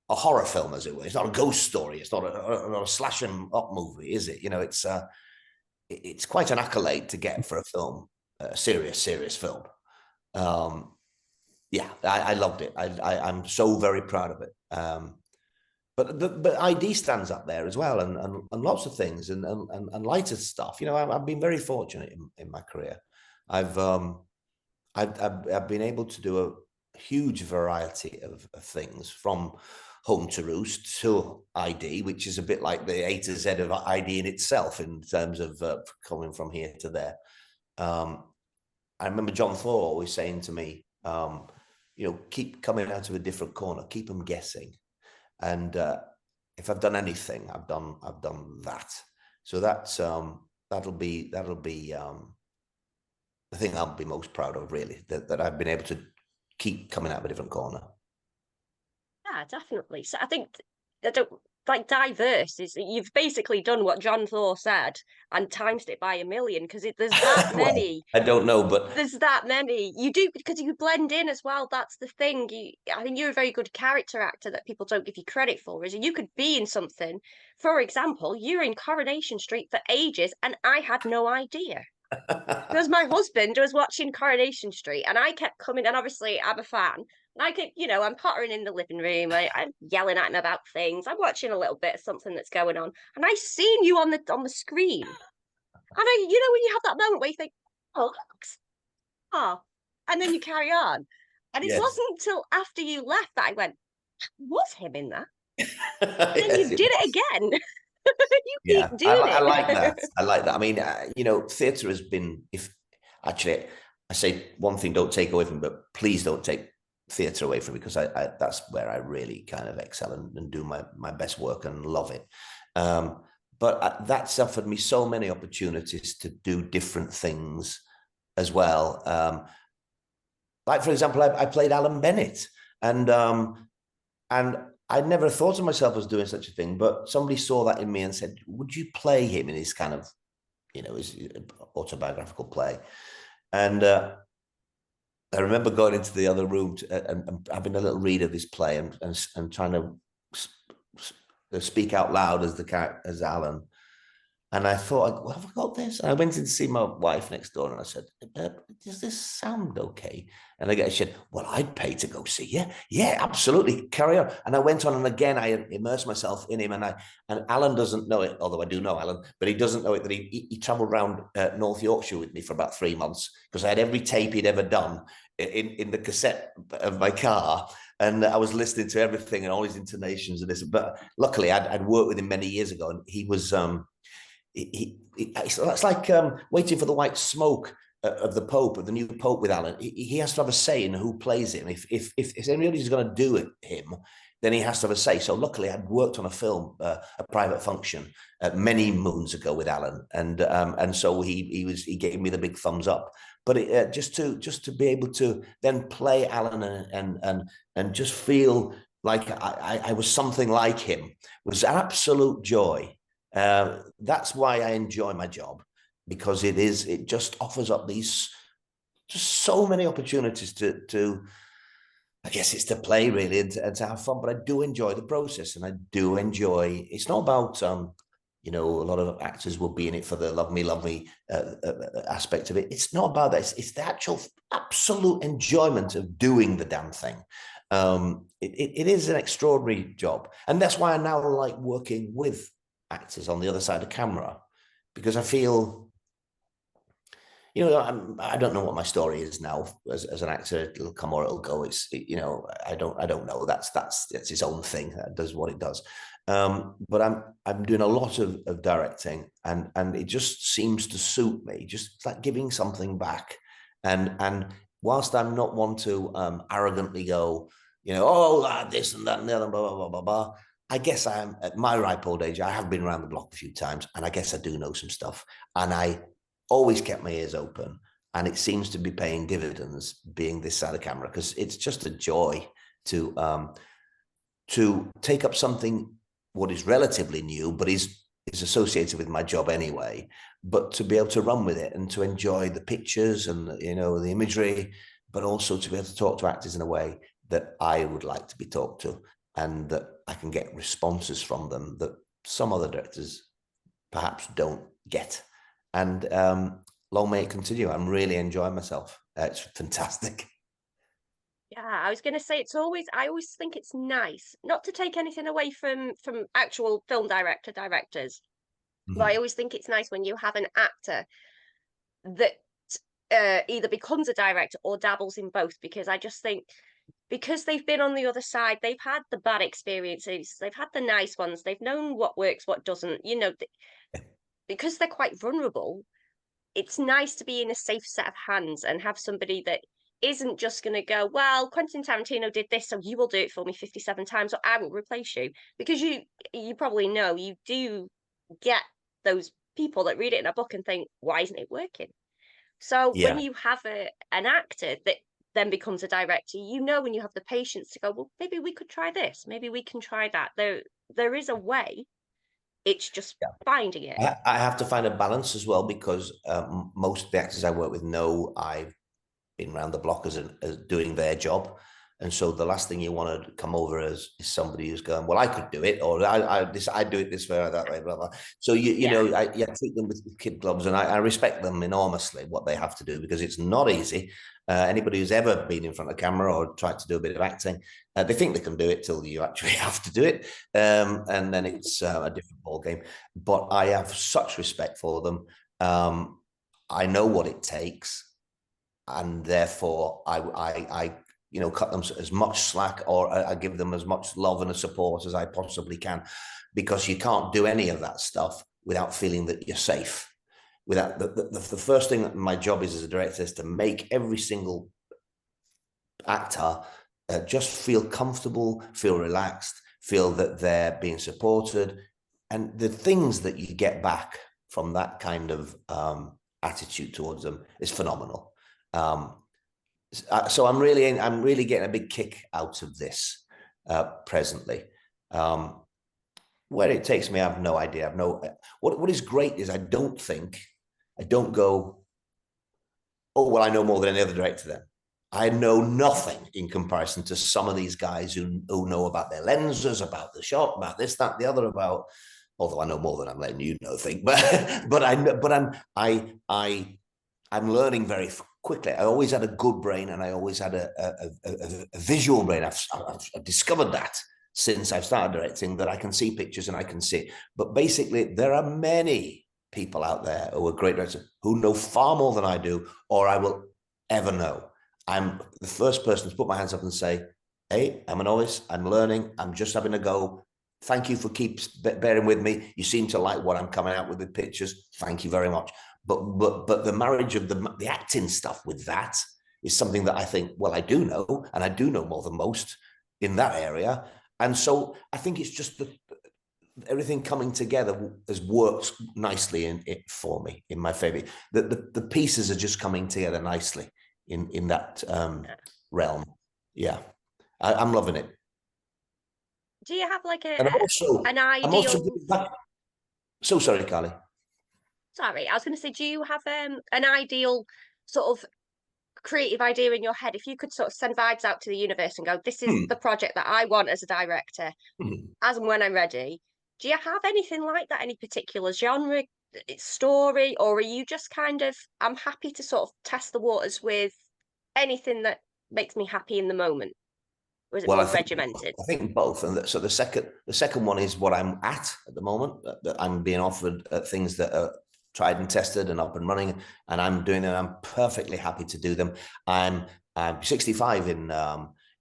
[SPEAKER 10] horror film, as it were. It's not a ghost story. It's not a slash 'em up movie, is it? You know, it's quite an accolade to get for a film, a serious film. Yeah, I loved it. I'm so very proud of it. But ID stands up there as well, and lots of things, and lighter stuff. You know, I've been very fortunate in my career. I've been able to do a huge variety of things, from Home to Roost to ID, which is a bit like the A to Z of ID in itself in terms of coming from here to there. I remember John Thor always saying to me, you know, keep coming out of a different corner, keep them guessing. And if I've done anything, I've done that. So that's that'll be the thing I'll be most proud of, really, that I've been able to keep coming out of a different corner.
[SPEAKER 8] Yeah, definitely. So I think like diverse is you've basically done what John Thor said and times it by a million, because there's that
[SPEAKER 10] Well,
[SPEAKER 8] many.
[SPEAKER 10] I don't know, but
[SPEAKER 8] There's that many. You do, because you blend in as well. That's the thing. I think you're a very good character actor that people don't give you credit for. Is you could be in something. For example, you're in Coronation Street for ages, and I had no idea. Because my husband was watching Coronation Street, and I kept coming, and obviously I'm a fan. And I could, I'm pottering in the living room. I'm yelling at him about things. I'm watching a little bit of something that's going on, and I seen you on the screen. And when you have that moment where you think, oh, and then you carry on. And it
[SPEAKER 10] yes.
[SPEAKER 8] wasn't until after you left that I went, was him in that? And then
[SPEAKER 10] Yes,
[SPEAKER 8] you did it again. You keep doing
[SPEAKER 10] I
[SPEAKER 8] it.
[SPEAKER 10] like that. I like that. I mean, theatre has been, I say one thing, don't take away from me, but please don't take theatre away from me, because I that's where I really kind of excel and do my best work and love it. But that's offered me so many opportunities to do different things as well. Like, for example, I played Alan Bennett, and I'd never thought of myself as doing such a thing, but somebody saw that in me and said, would you play him in his kind of, his autobiographical play? And I remember going into the other room and having a little read of this play and trying to speak out loud as Alan. And I thought, well, have I got this? And I went in to see my wife next door, and I said, does this sound okay? And she said, well, I'd pay to go see you. Yeah, absolutely. Carry on. And I went on, and again, I immersed myself in him. And Alan doesn't know it, although I do know Alan, but he doesn't know it, that he traveled around North Yorkshire with me for about 3 months, because I had every tape he'd ever done in the cassette of my car. And I was listening to everything and all his intonations and this. But luckily, I'd worked with him many years ago, and he was... it's like waiting for the white smoke of the Pope, of the new Pope with Alan. He has to have a say in who plays him. If anybody's going to do him, then he has to have a say. So luckily, I'd worked on a film, A Private Function, many moons ago with Alan, and so he gave me the big thumbs up. But just to be able to then play Alan and just feel like I was something like him was an absolute joy. That's why I enjoy my job, because it just offers up these just so many opportunities to I guess it's to play, really, and to have fun. But I do enjoy the process, and I do enjoy. It's not about a lot of actors will be in it for the love me aspect of it. It's not about that. It's the actual absolute enjoyment of doing the damn thing. It is an extraordinary job, and that's why I now like working with actors on the other side of the camera, because I feel, I don't know what my story is now as an actor. It'll come or it'll go. I don't know. That's his own thing. That does what it does. But I'm doing a lot of directing, and it just seems to suit me, just like giving something back. And whilst I'm not one to arrogantly go, this and that and the other, blah, blah, blah, blah, blah. I guess I'm at my ripe old age. I have been around the block a few times, and I guess I do know some stuff. And I always kept my ears open, and it seems to be paying dividends being this side of the camera, because it's just a joy to take up something what is relatively new, but is associated with my job anyway. But to be able to run with it and to enjoy the pictures and the imagery, but also to be able to talk to actors in a way that I would like to be talked to, and that I can get responses from them that some other directors perhaps don't get. And long may it continue. I'm really enjoying myself. It's fantastic.
[SPEAKER 8] Yeah, I was going to say I always think it's nice, not to take anything away from actual film directors, but I always think it's nice when you have an actor that either becomes a director or dabbles in both, because I just think, because they've been on the other side, they've had the bad experiences, they've had the nice ones, they've known what works, what doesn't, because they're quite vulnerable. It's nice to be in a safe set of hands and have somebody that isn't just going to go, well, Quentin Tarantino did this, so you will do it for me 57 times, or I will replace you. Because you probably know, you do get those people that read it in a book and think, why isn't it working? So when you have an actor that then becomes a director, when you have the patience to go, well, maybe we could try this, maybe we can try that. There is a way. It's just finding it.
[SPEAKER 10] I have to find a balance as well, because most of the actors I work with know I've been around the block as doing their job. And so the last thing you want to come over as is somebody who's going, well, I could do it, or I do it this way or that way, blah, blah. So I treat them with kid gloves, and I respect them enormously, what they have to do, because it's not easy. Anybody who's ever been in front of camera or tried to do a bit of acting, they think they can do it till you actually have to do it. And then it's a different ball game. But I have such respect for them. I know what it takes. And therefore I cut them as much slack, or I give them as much love and support as I possibly can, because you can't do any of that stuff without feeling that you're safe. Without the first thing that my job is as a director is to make every single actor just feel comfortable, feel relaxed, feel that they're being supported, and the things that you get back from that kind of attitude towards them is phenomenal. So I'm really getting a big kick out of this presently. Where it takes me, I have no idea. What is great is I don't go, oh, well, I know more than any other director then. I know nothing in comparison to some of these guys who know about their lenses, about the shot, about this, that, the other, although I know more than I'm letting you know, I'm learning very quickly. I always had a good brain, and I always had a visual brain. I've discovered that since I've started directing, that I can see pictures and I can see. But basically, there are many people out there who are great directors who know far more than I do, or I will ever know. I'm the first person to put my hands up and say, hey, I'm a novice, I'm learning, I'm just having a go. Thank you for bearing with me. You seem to like what I'm coming out with pictures. Thank you very much. But the marriage of the acting stuff with that is something that I think, well, I do know, and I do know more than most in that area. And so I think it's just everything coming together has worked nicely in it for me, in my favor. The pieces are just coming together nicely in that realm. Yeah, I'm loving it.
[SPEAKER 8] Do you have like
[SPEAKER 10] an ideal? So sorry, Carly.
[SPEAKER 8] Sorry, I was going to say, do you have an ideal sort of creative idea in your head? If you could sort of send vibes out to the universe and go, this is the project that I want as a director, as and when I'm ready. Do you have anything like that? Any particular genre, story, or are you just kind of, I'm happy to sort of test the waters with anything that makes me happy in the moment? Or is it more regimented?
[SPEAKER 10] I think both. And so the second one is what I'm at the moment, that I'm being offered things that are tried and tested and up and running, and I'm doing them. I'm perfectly happy to do them. I'm 65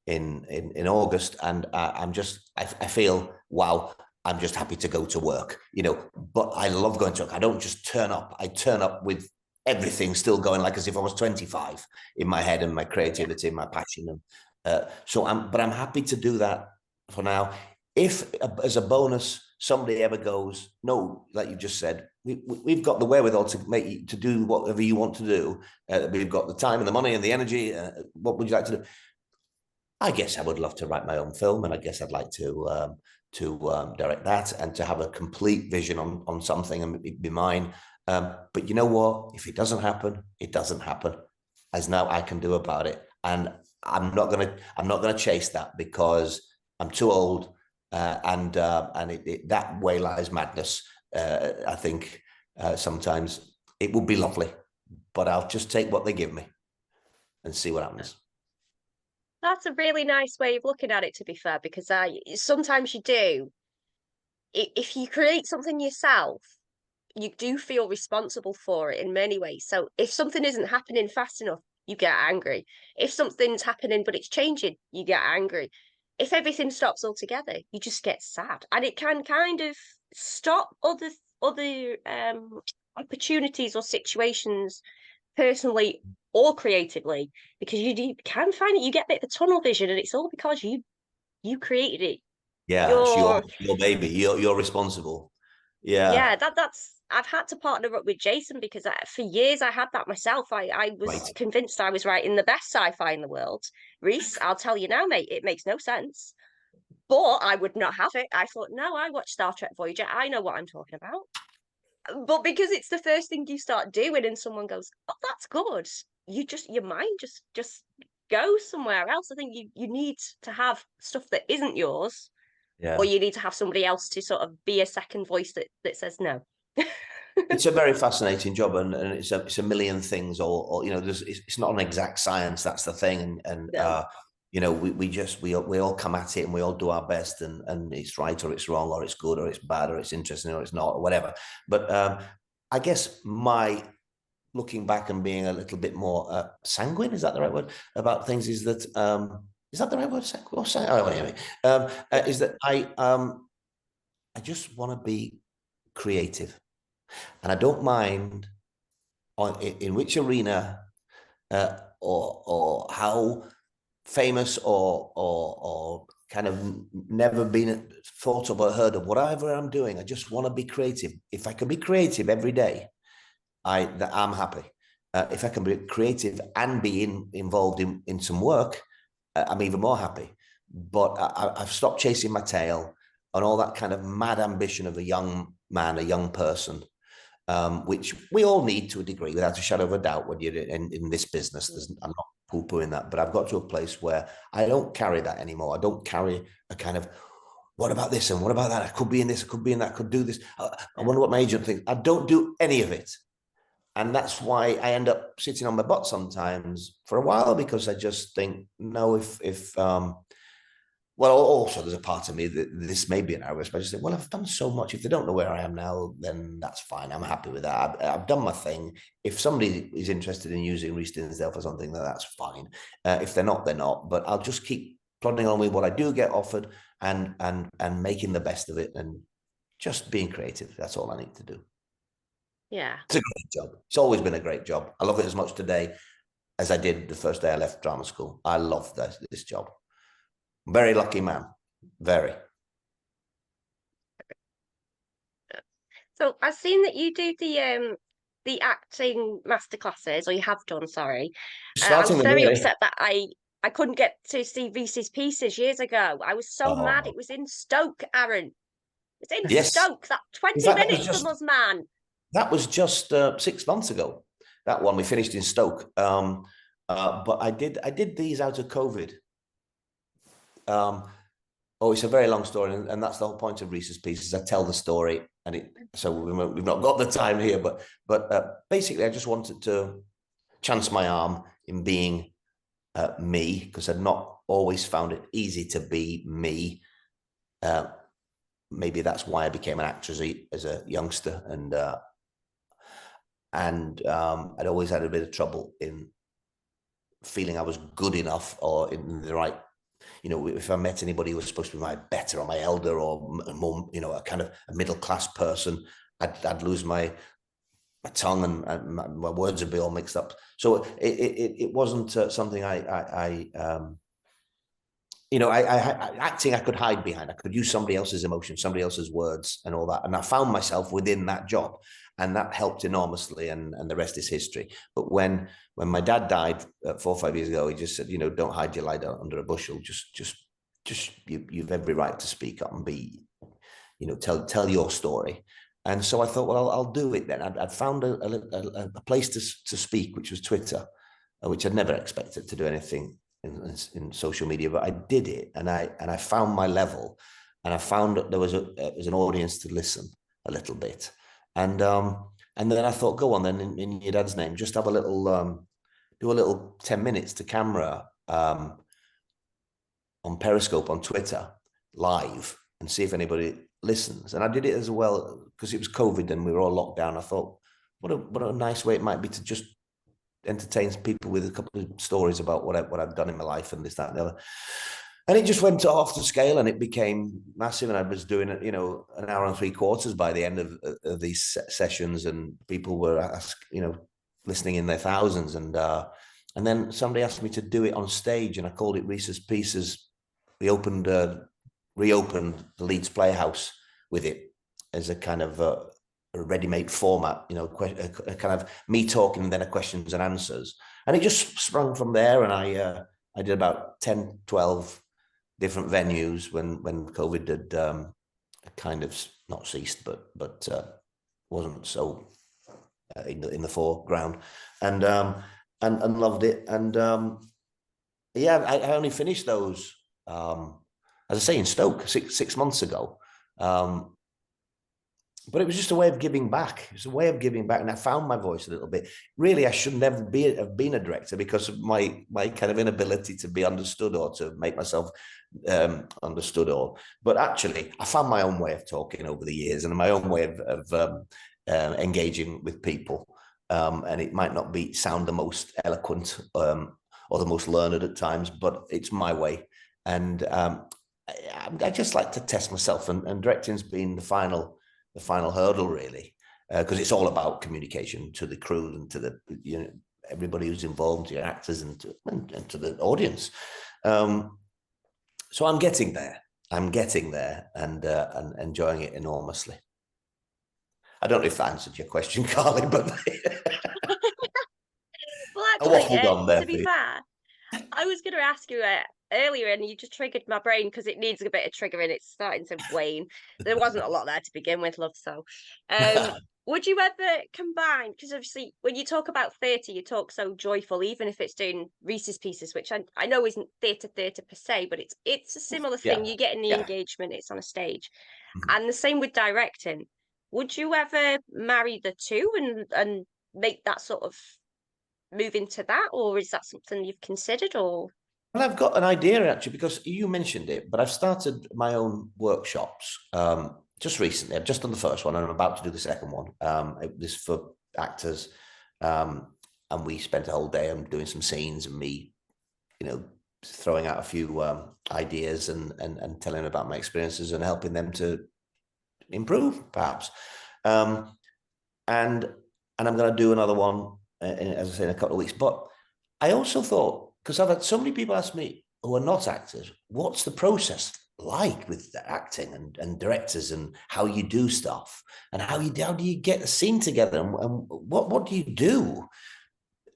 [SPEAKER 10] in August, and I feel, wow, I'm just happy to go to work, but I love going to work. I don't just turn up. I turn up with everything still going like as if I was 25 in my head and my creativity and my passion. But I'm happy to do that for now. If as a bonus, somebody ever goes, no, like you just said, we've got the wherewithal to do whatever you want to do. We've got the time and the money and the energy. What would you like to do? I guess I would love to write my own film, and I guess I'd like to direct that and to have a complete vision on something and it be mine. But you know what? If it doesn't happen, it doesn't happen. As now I can do about it, and I'm not gonna chase that because I'm too old, and that way lies madness. I think sometimes it would be lovely, but I'll just take what they give me and see what happens.
[SPEAKER 8] That's a really nice way of looking at it, to be fair, because sometimes you do. If you create something yourself, you do feel responsible for it in many ways. So if something isn't happening fast enough, you get angry. If something's happening but it's changing, you get angry. If everything stops altogether, you just get sad, and it can kind of stop other opportunities or situations, personally or creatively, because you can find it. You get a bit of tunnel vision, and it's all because you created it.
[SPEAKER 10] Yeah, it's your baby. You're responsible. Yeah.
[SPEAKER 8] That's I've had to partner up with Jason because for years I had that myself. I was convinced I was writing the best sci-fi in the world. Reece, I'll tell you now, mate, it makes no sense. But I would not have it. I thought, no, I watched Star Trek Voyager. I know what I'm talking about. But because it's the first thing you start doing and someone goes, oh, that's good, your mind just goes somewhere else. I think you need to have stuff that isn't yours, or you need to have somebody else to sort of be a second voice that says no.
[SPEAKER 10] It's a very fascinating job, and it's a million things, or it's not an exact science. That's the thing, and
[SPEAKER 8] No.
[SPEAKER 10] we all come at it and we all do our best, and it's right or it's wrong or it's good or it's bad or it's interesting or it's not or whatever. But I guess my looking back and being a little bit more sanguine, is that the right word, about things, is that is that the right word? Anyway, is that I just want to be creative, and I don't mind in which arena or how famous or kind of never been thought of or heard of, whatever I'm doing. I just want to be creative. If I can be creative every day, I'm happy. If I can be creative and be involved in some work, I'm even more happy. But I've stopped chasing my tail and all that kind of mad ambition of a young man, a young person, which we all need to a degree, without a shadow of a doubt, when you're in this business. I'm not poo-pooing that, but I've got to a place where I don't carry that anymore. I don't carry a kind of, what about this and what about that? I could be in this, I could be in that, I could do this. I wonder what my agent thinks. I don't do any of it. And that's why I end up sitting on my butt sometimes for a while, because I just think, no, well, also there's a part of me that this may be an arrogance, but I just think, well, I've done so much. If they don't know where I am now, then that's fine. I'm happy with that. I've done my thing. If somebody is interested in using Reece Dinsdale for something, then that's fine. If they're not, they're not. But I'll just keep plodding on with what I do get offered and making the best of it and just being creative. That's all I need to do.
[SPEAKER 8] Yeah.
[SPEAKER 10] It's a great job. It's always been a great job. I love it as much today as I did the first day I left drama school. I love this job. Very lucky man. Very.
[SPEAKER 8] So I've seen that you do the acting masterclasses, or you have done, sorry. I was very upset that I couldn't get to see Reece's pieces years ago. I was so mad. It was in Stoke, Aaron. It's in Stoke. That 20 minutes from us, man.
[SPEAKER 10] That was just 6 months ago. That one we finished in Stoke. But I did these out of COVID. It's a very long story, and that's the whole point of Reece's pieces. I tell the story, and so we've not got the time here, but basically, I just wanted to chance my arm in being me, because I'd not always found it easy to be me. Maybe that's why I became an actor as a youngster, and I'd always had a bit of trouble in feeling I was good enough or in the right if I met anybody who was supposed to be my better or my elder or more, a kind of a middle class person, I'd lose my tongue and my words would be all mixed up. So it wasn't something acting I could hide behind. I could use somebody else's emotions, somebody else's words and all that. And I found myself within that job, and that helped enormously, and the rest is history. But when my dad died 4 or 5 years ago, he just said, don't hide your light under a bushel. Just you've every right to speak up and be, tell your story. And so I thought, well, I'll do it then. I'd found a place to speak, which was Twitter, which I'd never expected to do anything in social media, but I did it, and I found my level, and I found that there was an audience to listen a little bit, and then I thought, go on then, in your dad's name, just have a little do a little 10 minutes to camera on Periscope on Twitter live and see if anybody listens. And I did it as well because it was COVID and we were all locked down. I thought, what a nice way it might be to just entertain people with a couple of stories about what I've done in my life and this, that, and the other. And it just went off the scale and it became massive. And I was doing it, an hour and 3/4 by the end of these sessions, and people were listening in their thousands. And then somebody asked me to do it on stage, and I called it Reese's Pieces. We reopened the Leeds Playhouse with it as a kind of a ready-made format, a kind of me talking and then a questions and answers. And it just sprung from there. And I did about 10, 12 different venues when COVID had kind of not ceased, but wasn't so in the foreground, and loved it. And I only finished those, as I say, in Stoke six months ago. But it was just a way of giving back. It was a way of giving back, and I found my voice a little bit. Really, I should never have been a director because of my kind of inability to be understood or to make myself understood. But actually, I found my own way of talking over the years and my own way of engaging with people. And it might not sound the most eloquent or the most learned at times, but it's my way. And I just like to test myself, and directing's been the final hurdle, really, because it's all about communication to the crew and to the everybody who's involved, your actors and to the audience. So I'm getting there. And enjoying it enormously. I don't know if that answered your question, Carly, but
[SPEAKER 8] well, actually, to be fair, I was going to ask you earlier, and you just triggered my brain because it needs a bit of triggering. It's starting to wane. There wasn't a lot there to begin with, love. So, would you ever combine? Because obviously, when you talk about theatre, you talk so joyful, even if it's doing Reese's Pieces, which I know isn't theatre per se, but it's a similar thing.
[SPEAKER 10] Yeah.
[SPEAKER 8] You get in the engagement; it's on a stage, and the same with directing. Would you ever marry the two and make that sort of move into that, or is that something you've considered? Or
[SPEAKER 10] well, I've got an idea actually, because you mentioned it, but I've started my own workshops just recently. I've just done the first one and I'm about to do the second one. It was for actors, and we spent a whole day doing some scenes and me, throwing out a few ideas and telling them about my experiences and helping them to improve, perhaps. And I'm going to do another one, as I say, in a couple of weeks. But I also thought, because I've had so many people ask me who are not actors, what's the process like with the acting and directors, and how you do stuff, and how do you get a scene together, and what do you do?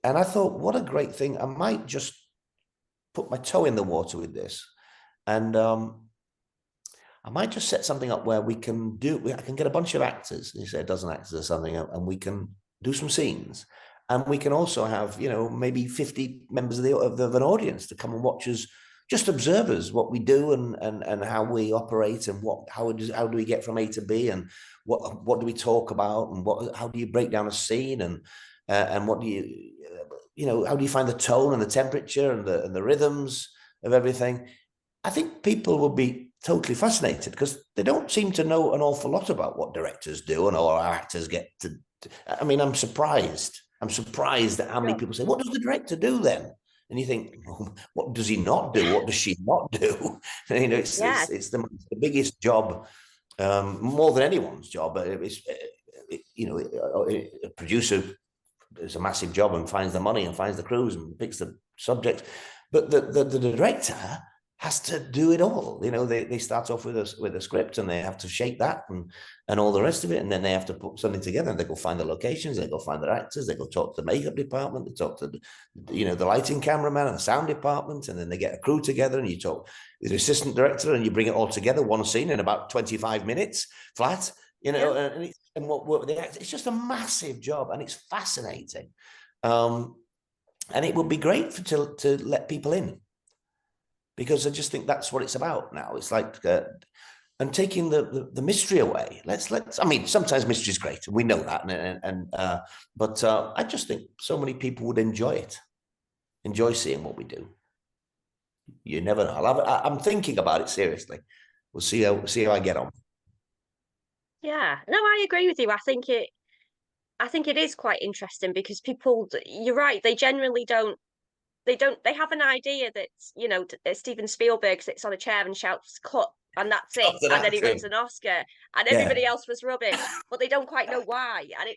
[SPEAKER 10] And I thought, what a great thing. I might just put my toe in the water with this, and I might just set something up where I can get a bunch of actors, you say a dozen actors or something, and we can do some scenes. And we can also have, maybe 50 members of an audience to come and watch us, just observers, what we do and how we operate, and how do we get from A to B, and what do we talk about, and how do you break down a scene, and what do how do you find the tone and the temperature and the rhythms of everything? I think people will be totally fascinated because they don't seem to know an awful lot about what directors do and our actors get to. I mean, I'm surprised at how many people say, what does the director do then? And you think, well, what does he not do? What does she not do? You know, it's the biggest job, more than anyone's job. You know, a producer is a massive job and finds the money and finds the crews and picks the subjects, but the director has to do it all. You know, they start off with a script and they have to shape that and all the rest of it, and then they have to put something together, and they go find the locations, they go find their actors, they go talk to the makeup department, they talk to the lighting cameraman and the sound department, and then they get a crew together, and you talk with the assistant director, and you bring it all together, one scene in about 25 minutes flat. You know, and what work with the actors. It's just a massive job, and it's fascinating. And it would be great to let people in, because I just think that's what it's about now. It's like and taking the mystery away. Let's. I mean, sometimes mystery is great, and we know that. But I just think so many people would enjoy seeing what we do. You never know. I'm thinking about it seriously. We'll see how I get on.
[SPEAKER 8] Yeah, no, I agree with you. I think it is quite interesting because people, you're right, they generally they have an idea that, you know, Steven Spielberg sits on a chair and shouts cut, and that's it, and then he wins an Oscar, and everybody else was rubbish, but they don't quite know why. And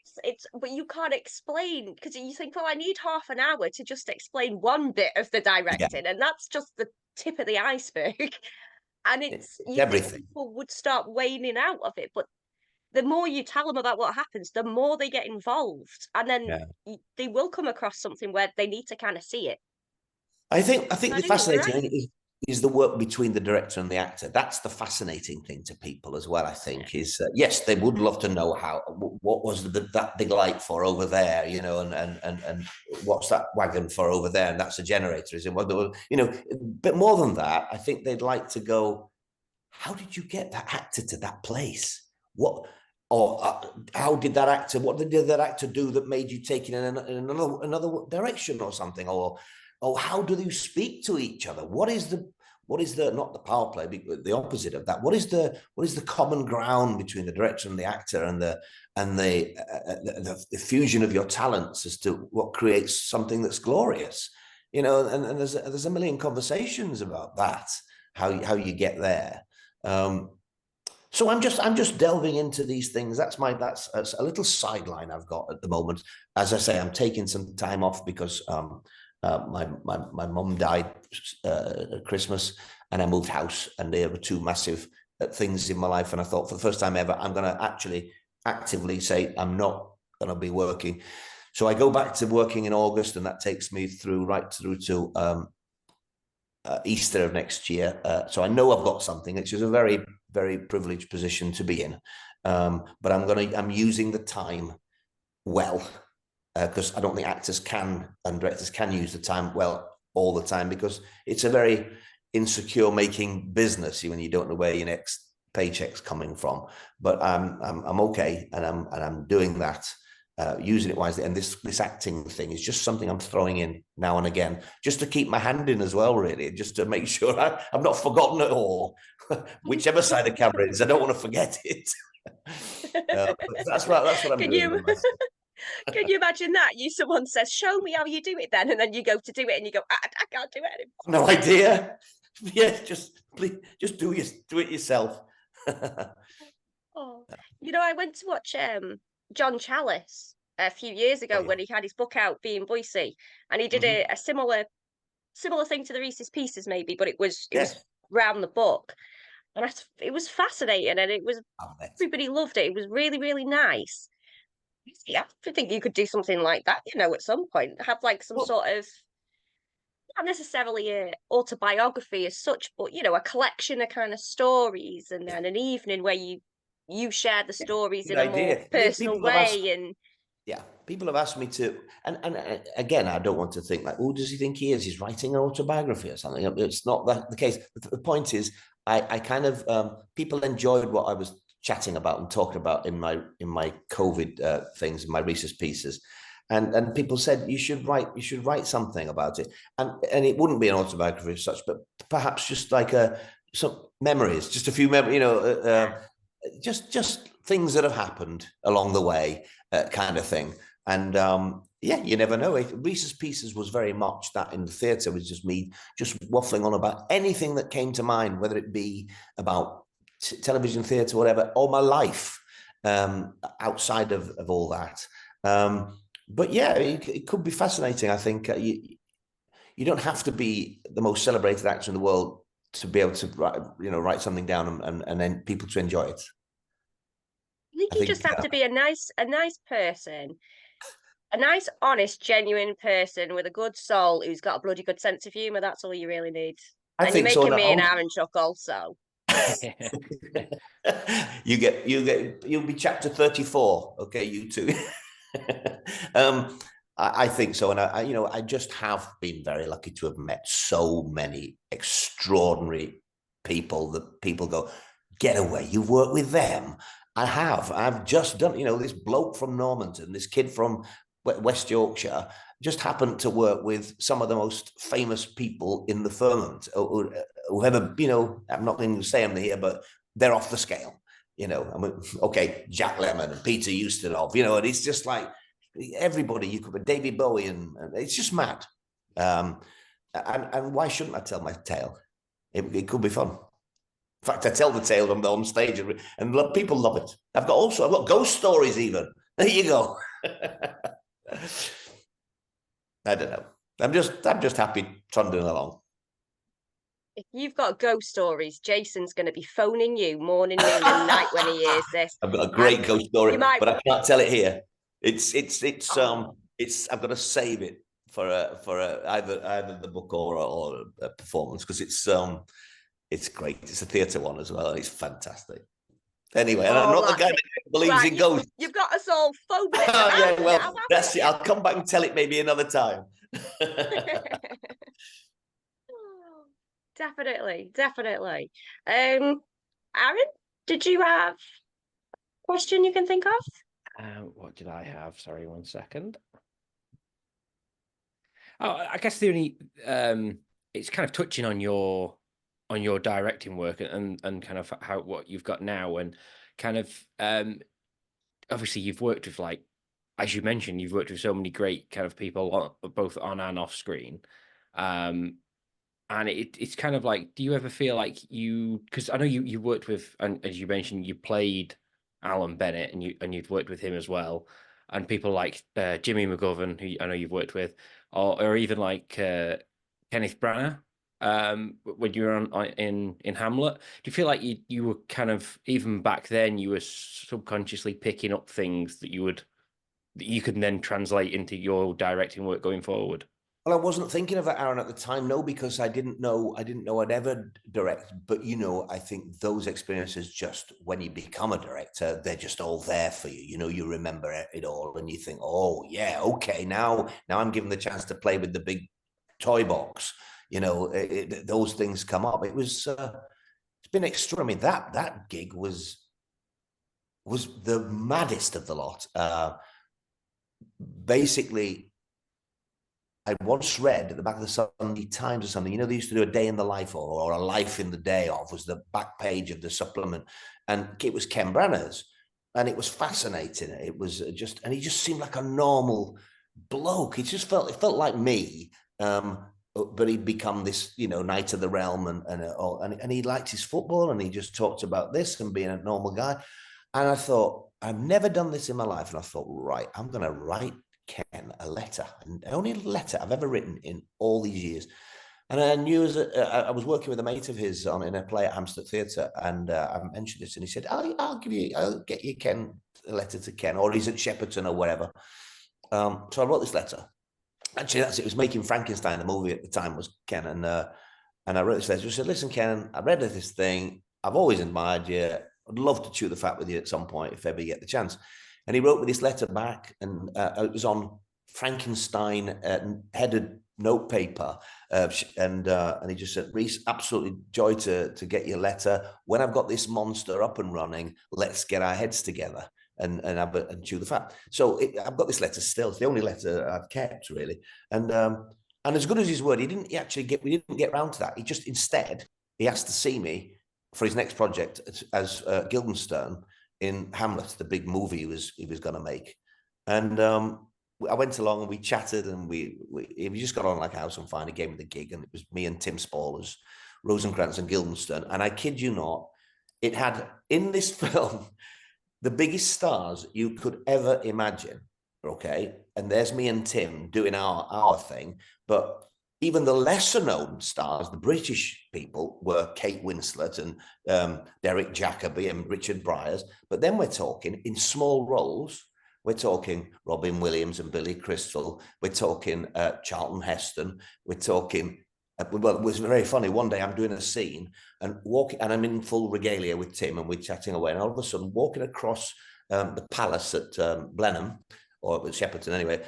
[SPEAKER 8] but you can't explain, because you think, oh, I need half an hour to just explain one bit of the directing, and that's just the tip of the iceberg. And it's you
[SPEAKER 10] everything.
[SPEAKER 8] think people would start waning out of it, but the more you tell them about what happens, the more they get involved, and then they will come across something where they need to kind of see it.
[SPEAKER 10] I think the fascinating thing is the work between the director and the actor. That's the fascinating thing to people as well. I think is yes, they would love to know what was that big light for over there, you know, and what's that wagon for over there, and that's a generator, is it? You know, but more than that, I think they'd like to go, how did you get that actor to that place? How did that actor? What did that actor do that made you take it in another direction or something? Or how do you speak to each other? What is the not the power play, but the opposite of that? What is the common ground between the director and the actor, and the fusion of your talents as to what creates something that's glorious? You know, and there's a million conversations about that. How you get there. So I'm just delving into these things. That's a little sideline I've got at the moment. As I say, I'm taking some time off because my mum died at Christmas, and I moved house, and there were two massive things in my life. And I thought, for the first time ever, I'm going to actually actively say I'm not going to be working. So I go back to working in August, and that takes me right through to Easter of next year. So I know I've got something, which is a very, very privileged position to be in. But I'm using the time well, because I don't think actors and directors can use the time well all the time, because it's a very insecure making business when you don't know where your next paycheck's coming from. But I'm okay, and I'm doing that. Using it wisely, and this acting thing is just something I'm throwing in now and again, just to keep my hand in as well, really, just to make sure I've not forgotten it all. Whichever side the camera is, I don't want to forget it. That's what I'm doing.
[SPEAKER 8] Can you imagine that? Someone says, "Show me how you do it," then, and then you go to do it, and you go, "I can't do it anymore."
[SPEAKER 10] No idea. Yeah, please, just do it yourself.
[SPEAKER 8] Oh, you know, I went to watch John Chalice a few years ago when he had his book out, Being Boise, and he did a similar thing to the Reese's Pieces, maybe, but it was round the book, and it was fascinating, and everybody loved it. It was really, really nice. Yeah, I think you could do something like that, you know, at some point, have like some sort of, not necessarily a autobiography as such, but, you know, a collection of kind of stories, and then an evening where you share the stories in a more personal way. And
[SPEAKER 10] people have asked me to, and again, I don't want to think like, oh, does he think he is? He's writing an autobiography or something. It's not the case. The point is, I kind of people enjoyed what I was chatting about and talking about in my COVID things, in my Reese's Pieces. And people said you should write something about it, and it wouldn't be an autobiography as such, but perhaps just like some memories, just a few memories, you know, just things that have happened along the way, kind of thing. And yeah, you never know. Reese's Pieces was very much that in the theatre, was just me just waffling on about anything that came to mind, whether it be about television, theatre, whatever, or my life outside of all that. But yeah, it could be fascinating. I think you don't have to be the most celebrated actor in the world to be able to write something down and then people to enjoy it.
[SPEAKER 8] I think you just have to be a nice person, a nice, honest, genuine person with a good soul who's got a bloody good sense of humour. That's all you really need. And you're making me and Aaron chuckle, so.
[SPEAKER 10] You'll be chapter 34. Okay, you two. I think so, and I just have been very lucky to have met so many extraordinary people that people go, get away. You've worked with them. I've just done, this bloke from Normanton, this kid from West Yorkshire, just happened to work with some of the most famous people in the firmament, whoever, I'm not going to say them here, but they're off the scale, okay, Jack Lemmon and Peter Ustinov, and it's just like everybody, you could be David Bowie, and it's just mad. And why shouldn't I tell my tale? It could be fun. In fact, I tell the tale on stage, and people love it. I've got ghost stories even. There you go. I don't know. I'm just happy trundling along.
[SPEAKER 8] If you've got ghost stories, Jason's going to be phoning you morning, noon, and night when he hears this.
[SPEAKER 10] I've got a great ghost story, but I can't tell it here. It's I've got to save it for either the book or a performance, because it's great. It's a theatre one as well, and it's fantastic. Anyway, and I'm not the guy that believes in ghosts.
[SPEAKER 8] You've got us all phobic.
[SPEAKER 10] Yeah, well, that's it. I'll come back and tell it maybe another time.
[SPEAKER 8] Definitely. Aaron, did you have a question you can think of?
[SPEAKER 9] What did I have? Sorry, 1 second. Oh, I guess the only it's kind of touching on your directing work and kind of what you've got now, and kind of obviously you've worked with, like, as you mentioned, you've worked with so many great kind of people both on and off screen, and it's kind of like, do you ever feel like because I know you worked with, and as you mentioned, you played Alan Bennett, and you've worked with him as well, and people like Jimmy McGovern, who I know you've worked with, or even like Kenneth Branagh. When you were in Hamlet, do you feel like you were kind of, even back then, you were subconsciously picking up things that you could then translate into your directing work going forward?
[SPEAKER 10] Well, I wasn't thinking of that, Aaron, at the time, no, because I didn't know I'd ever direct. But I think those experiences, just when you become a director, they're just all there for you. You remember it all, and you think, oh yeah, okay, now I'm given the chance to play with the big toy box. Those things come up. It's been extraordinary. That gig was the maddest of the lot. Basically, I once read at the back of the Sunday Times or something, they used to do a day in the life, or a life in the day of, was the back page of the supplement. And it was Ken Branagh's, and it was fascinating. It was and he just seemed like a normal bloke. It felt like me. But he'd become this, knight of the realm, and he liked his football, and he just talked about this and being a normal guy. And I thought, I've never done this in my life. And I thought, right, I'm going to write Ken a letter, and the only letter I've ever written in all these years. And I knew I was working with a mate of his in a play at Hampstead Theatre, and I mentioned this, and he said, I'll get you Ken, a letter to Ken, or he's at Shepperton or wherever. So I wrote this letter. Actually, that's it. It was Making Frankenstein, the movie at the time, was Ken, and I wrote this letter. I said, listen, Ken, I read this thing. I've always admired you. I'd love to chew the fat with you at some point if ever you get the chance. And he wrote me this letter back, and it was on Frankenstein headed notepaper, and he just said, Reece, absolutely joy to get your letter. When I've got this monster up and running, let's get our heads together and chew the fat. So I've got this letter still. It's the only letter I've kept, really. And as good as his word, we didn't get around to that. Instead, he asked to see me for his next project as Guildenstern in Hamlet, the big movie he was going to make. And I went along and we chatted, and we just got on like a house on fire. He gave me the gig, and it was me and Tim Spall as Rosencrantz and Guildenstern. And I kid you not, it had in this film the biggest stars you could ever imagine. Okay, and there's me and Tim doing our thing, but even the lesser known stars, the British people, were Kate Winslet and Derek Jacobi and Richard Bryars. But then we're talking in small roles. We're talking Robin Williams and Billy Crystal. We're talking Charlton Heston. We're talking, well, it was very funny. One day I'm doing a scene and I'm in full regalia with Tim, and we're chatting away. And all of a sudden, walking across the palace at Blenheim, or at Shepperton anyway,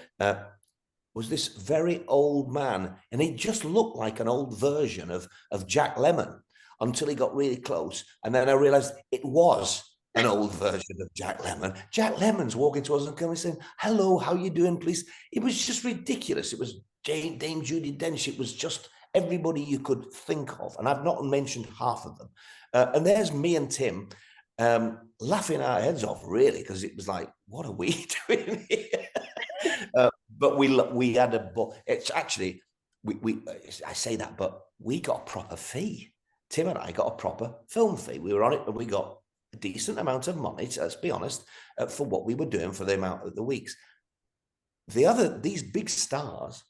[SPEAKER 10] was this very old man, and he just looked like an old version of Jack Lemmon until he got really close. And then I realized it was an old version of Jack Lemmon. Jack Lemmon's walking towards us and coming saying, "Hello, how you doing, please?" It was just ridiculous. It was Dame Judi Dench. It was just everybody you could think of. And I've not mentioned half of them. And there's me and Tim laughing our heads off, really, because it was like, what are we doing here? But we had it's actually, I say that, but we got a proper fee. Tim and I got a proper film fee. We were on it, and we got a decent amount of money, let's be honest, for what we were doing for the amount of the weeks. These big stars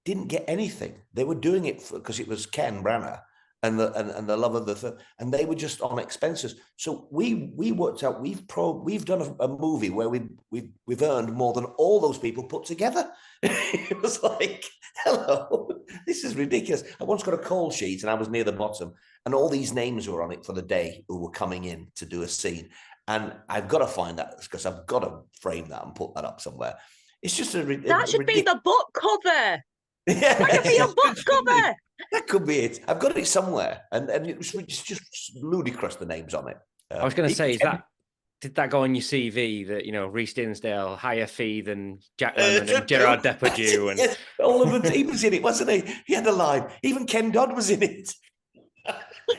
[SPEAKER 10] didn't get anything. They were doing it because it was Ken Branagh and the love of the film, and they were just on expenses. So we worked out we've done a movie where we've earned more than all those people put together. It was like, hello, this is ridiculous. I once got a call sheet, and I was near the bottom, and all these names were on it for the day who were coming in to do a scene. And I've got to find that, because I've got to frame that and put that up somewhere. It's just
[SPEAKER 8] that should be the book cover.
[SPEAKER 10] Yeah,
[SPEAKER 8] that could be a book cover.
[SPEAKER 10] That could be it. I've got it somewhere, and it's just ludicrous, the names on it.
[SPEAKER 9] I was going to say, did that go on your CV that, Reece Dinsdale, higher fee than Jack Lemmon and Gerard Depardieu? And
[SPEAKER 10] yes, all of them. He was in it, wasn't he? He had a line. Even Ken Dodd was in it.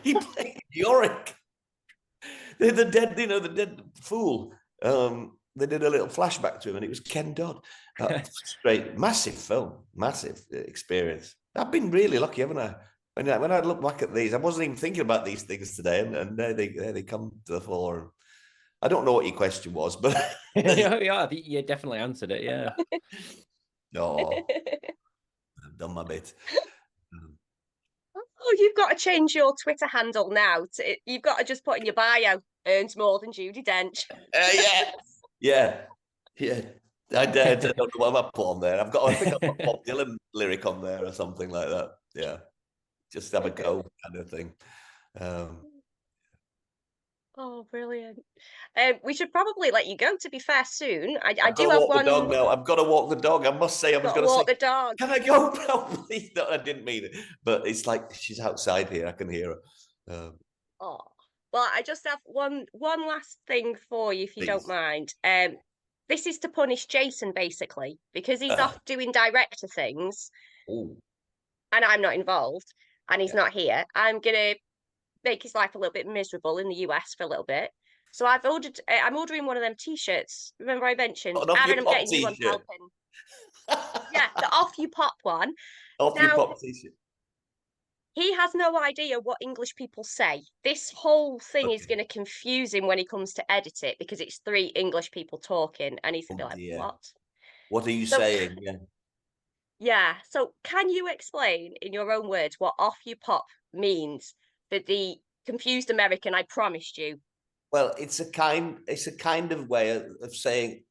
[SPEAKER 10] He played Yorick. The dead fool. They did a little flashback to him, and it was Ken Dodd. Straight, massive film, massive experience. I've been really lucky, haven't I? When I look back at these, I wasn't even thinking about these things today, and there they come to the fore. I don't know what your question was, but
[SPEAKER 9] yeah, I think you definitely answered it. Yeah.
[SPEAKER 10] No, I've done my bit.
[SPEAKER 8] Oh, you've got to change your Twitter handle now. You've got to just put in your bio, earns more than Judi Dench.
[SPEAKER 10] Yeah. I don't know what I put on there. I think I've got a Bob Dylan lyric on there or something like that. Yeah, just have a go kind of thing.
[SPEAKER 8] Oh, brilliant. We should probably let you go, to be fair, soon. I do
[SPEAKER 10] have
[SPEAKER 8] have one.
[SPEAKER 10] The dog now. I've got to walk the dog. I must say, I was going to
[SPEAKER 8] walk the dog.
[SPEAKER 10] Can I go? Probably. No, I didn't mean it. But it's like she's outside here. I can hear her.
[SPEAKER 8] Oh, well, I just have one last thing for you, if you don't mind. This is to punish Jason, basically, because he's off doing director things.
[SPEAKER 10] Ooh.
[SPEAKER 8] And I'm not involved, and he's not here. I'm gonna make his life a little bit miserable in the US for a little bit. So I'm ordering one of them T-shirts. Remember I mentioned? Aaron, I'm getting you one helping. Yeah, the Off You Pop one.
[SPEAKER 10] Off You Pop T-shirt.
[SPEAKER 8] He has no idea what English people say. This whole thing is going to confuse him when he comes to edit it, because it's 3 English people talking, and he's going to be like, what?
[SPEAKER 10] What are you saying?
[SPEAKER 8] Yeah. So can you explain in your own words what Off You Pop means for the confused American I promised you?
[SPEAKER 10] Well, it's a kind of way of saying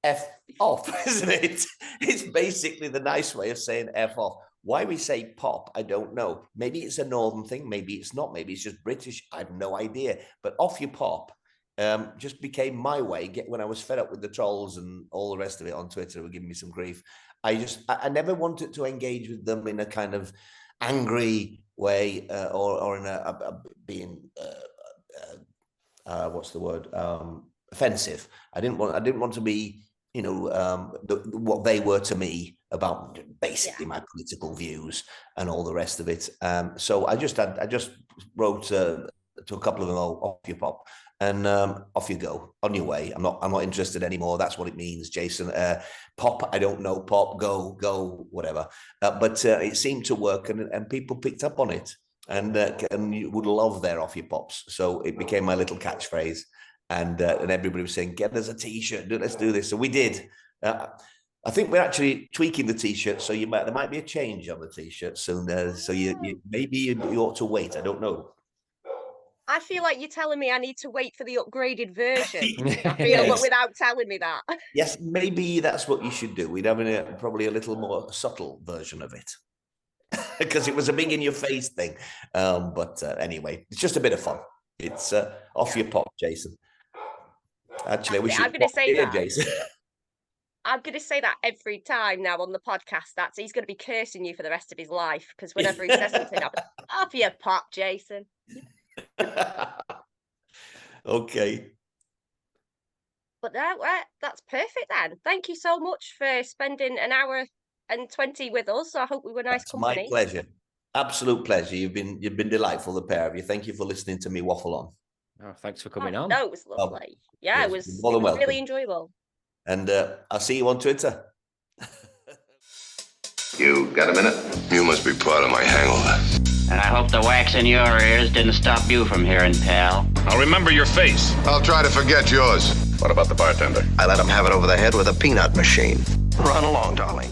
[SPEAKER 10] F off, isn't it? It's basically the nice way of saying F off. Why we say pop, I don't know. Maybe it's a northern thing. Maybe it's not. Maybe it's just British. I have no idea. But Off You Pop just became my way. When I was fed up with the trolls and all the rest of it on Twitter were giving me some grief. I never wanted to engage with them in a kind of angry way or in a being what's the word, offensive. I didn't want to be, what they were to me about basically my political views and all the rest of it. So I just wrote to a couple of them, off your pop, and off you go on your way. I'm not interested anymore. That's what it means, Jason. Pop, I don't know. Pop, go, whatever. But it seemed to work, and people picked up on it, and you would love their off your pops. So it became my little catchphrase, and everybody was saying, "Get us a T-shirt. Let's do this." So we did. I think we're actually tweaking the T-shirt, so there might be a change on the T-shirt soon. So maybe you ought to wait. I don't know.
[SPEAKER 8] I feel like you're telling me I need to wait for the upgraded version. I feel, but without telling me that.
[SPEAKER 10] Yes, maybe that's what you should do. We'd have probably a little more subtle version of it, because it was a big in your face thing. But anyway, it's just a bit of fun. It's off your pop, Jason. Actually, we should.
[SPEAKER 8] I'm going to say that.
[SPEAKER 10] Jason.
[SPEAKER 8] I'm going to say that every time now on the podcast. He's going to be cursing you for the rest of his life, because whenever he says something, I'll be, off your pop, Jason.
[SPEAKER 10] Okay.
[SPEAKER 8] But that's perfect then. Thank you so much for spending an hour and 20 with us. I hope we were nice company.
[SPEAKER 10] My pleasure. Absolute pleasure. You've been delightful, the pair of you. Thank you for listening to me waffle on.
[SPEAKER 9] Oh, thanks for coming on.
[SPEAKER 8] No, it was lovely. It was really enjoyable.
[SPEAKER 10] And I'll see you on Twitter.
[SPEAKER 1] You got a minute?
[SPEAKER 2] You must be proud of my hangover.
[SPEAKER 3] And I hope the wax in your ears didn't stop you from hearing, pal.
[SPEAKER 1] I'll remember your face.
[SPEAKER 2] I'll try to forget yours.
[SPEAKER 1] What about the bartender?
[SPEAKER 5] I let him have it over the head with a peanut machine. Run along, darling.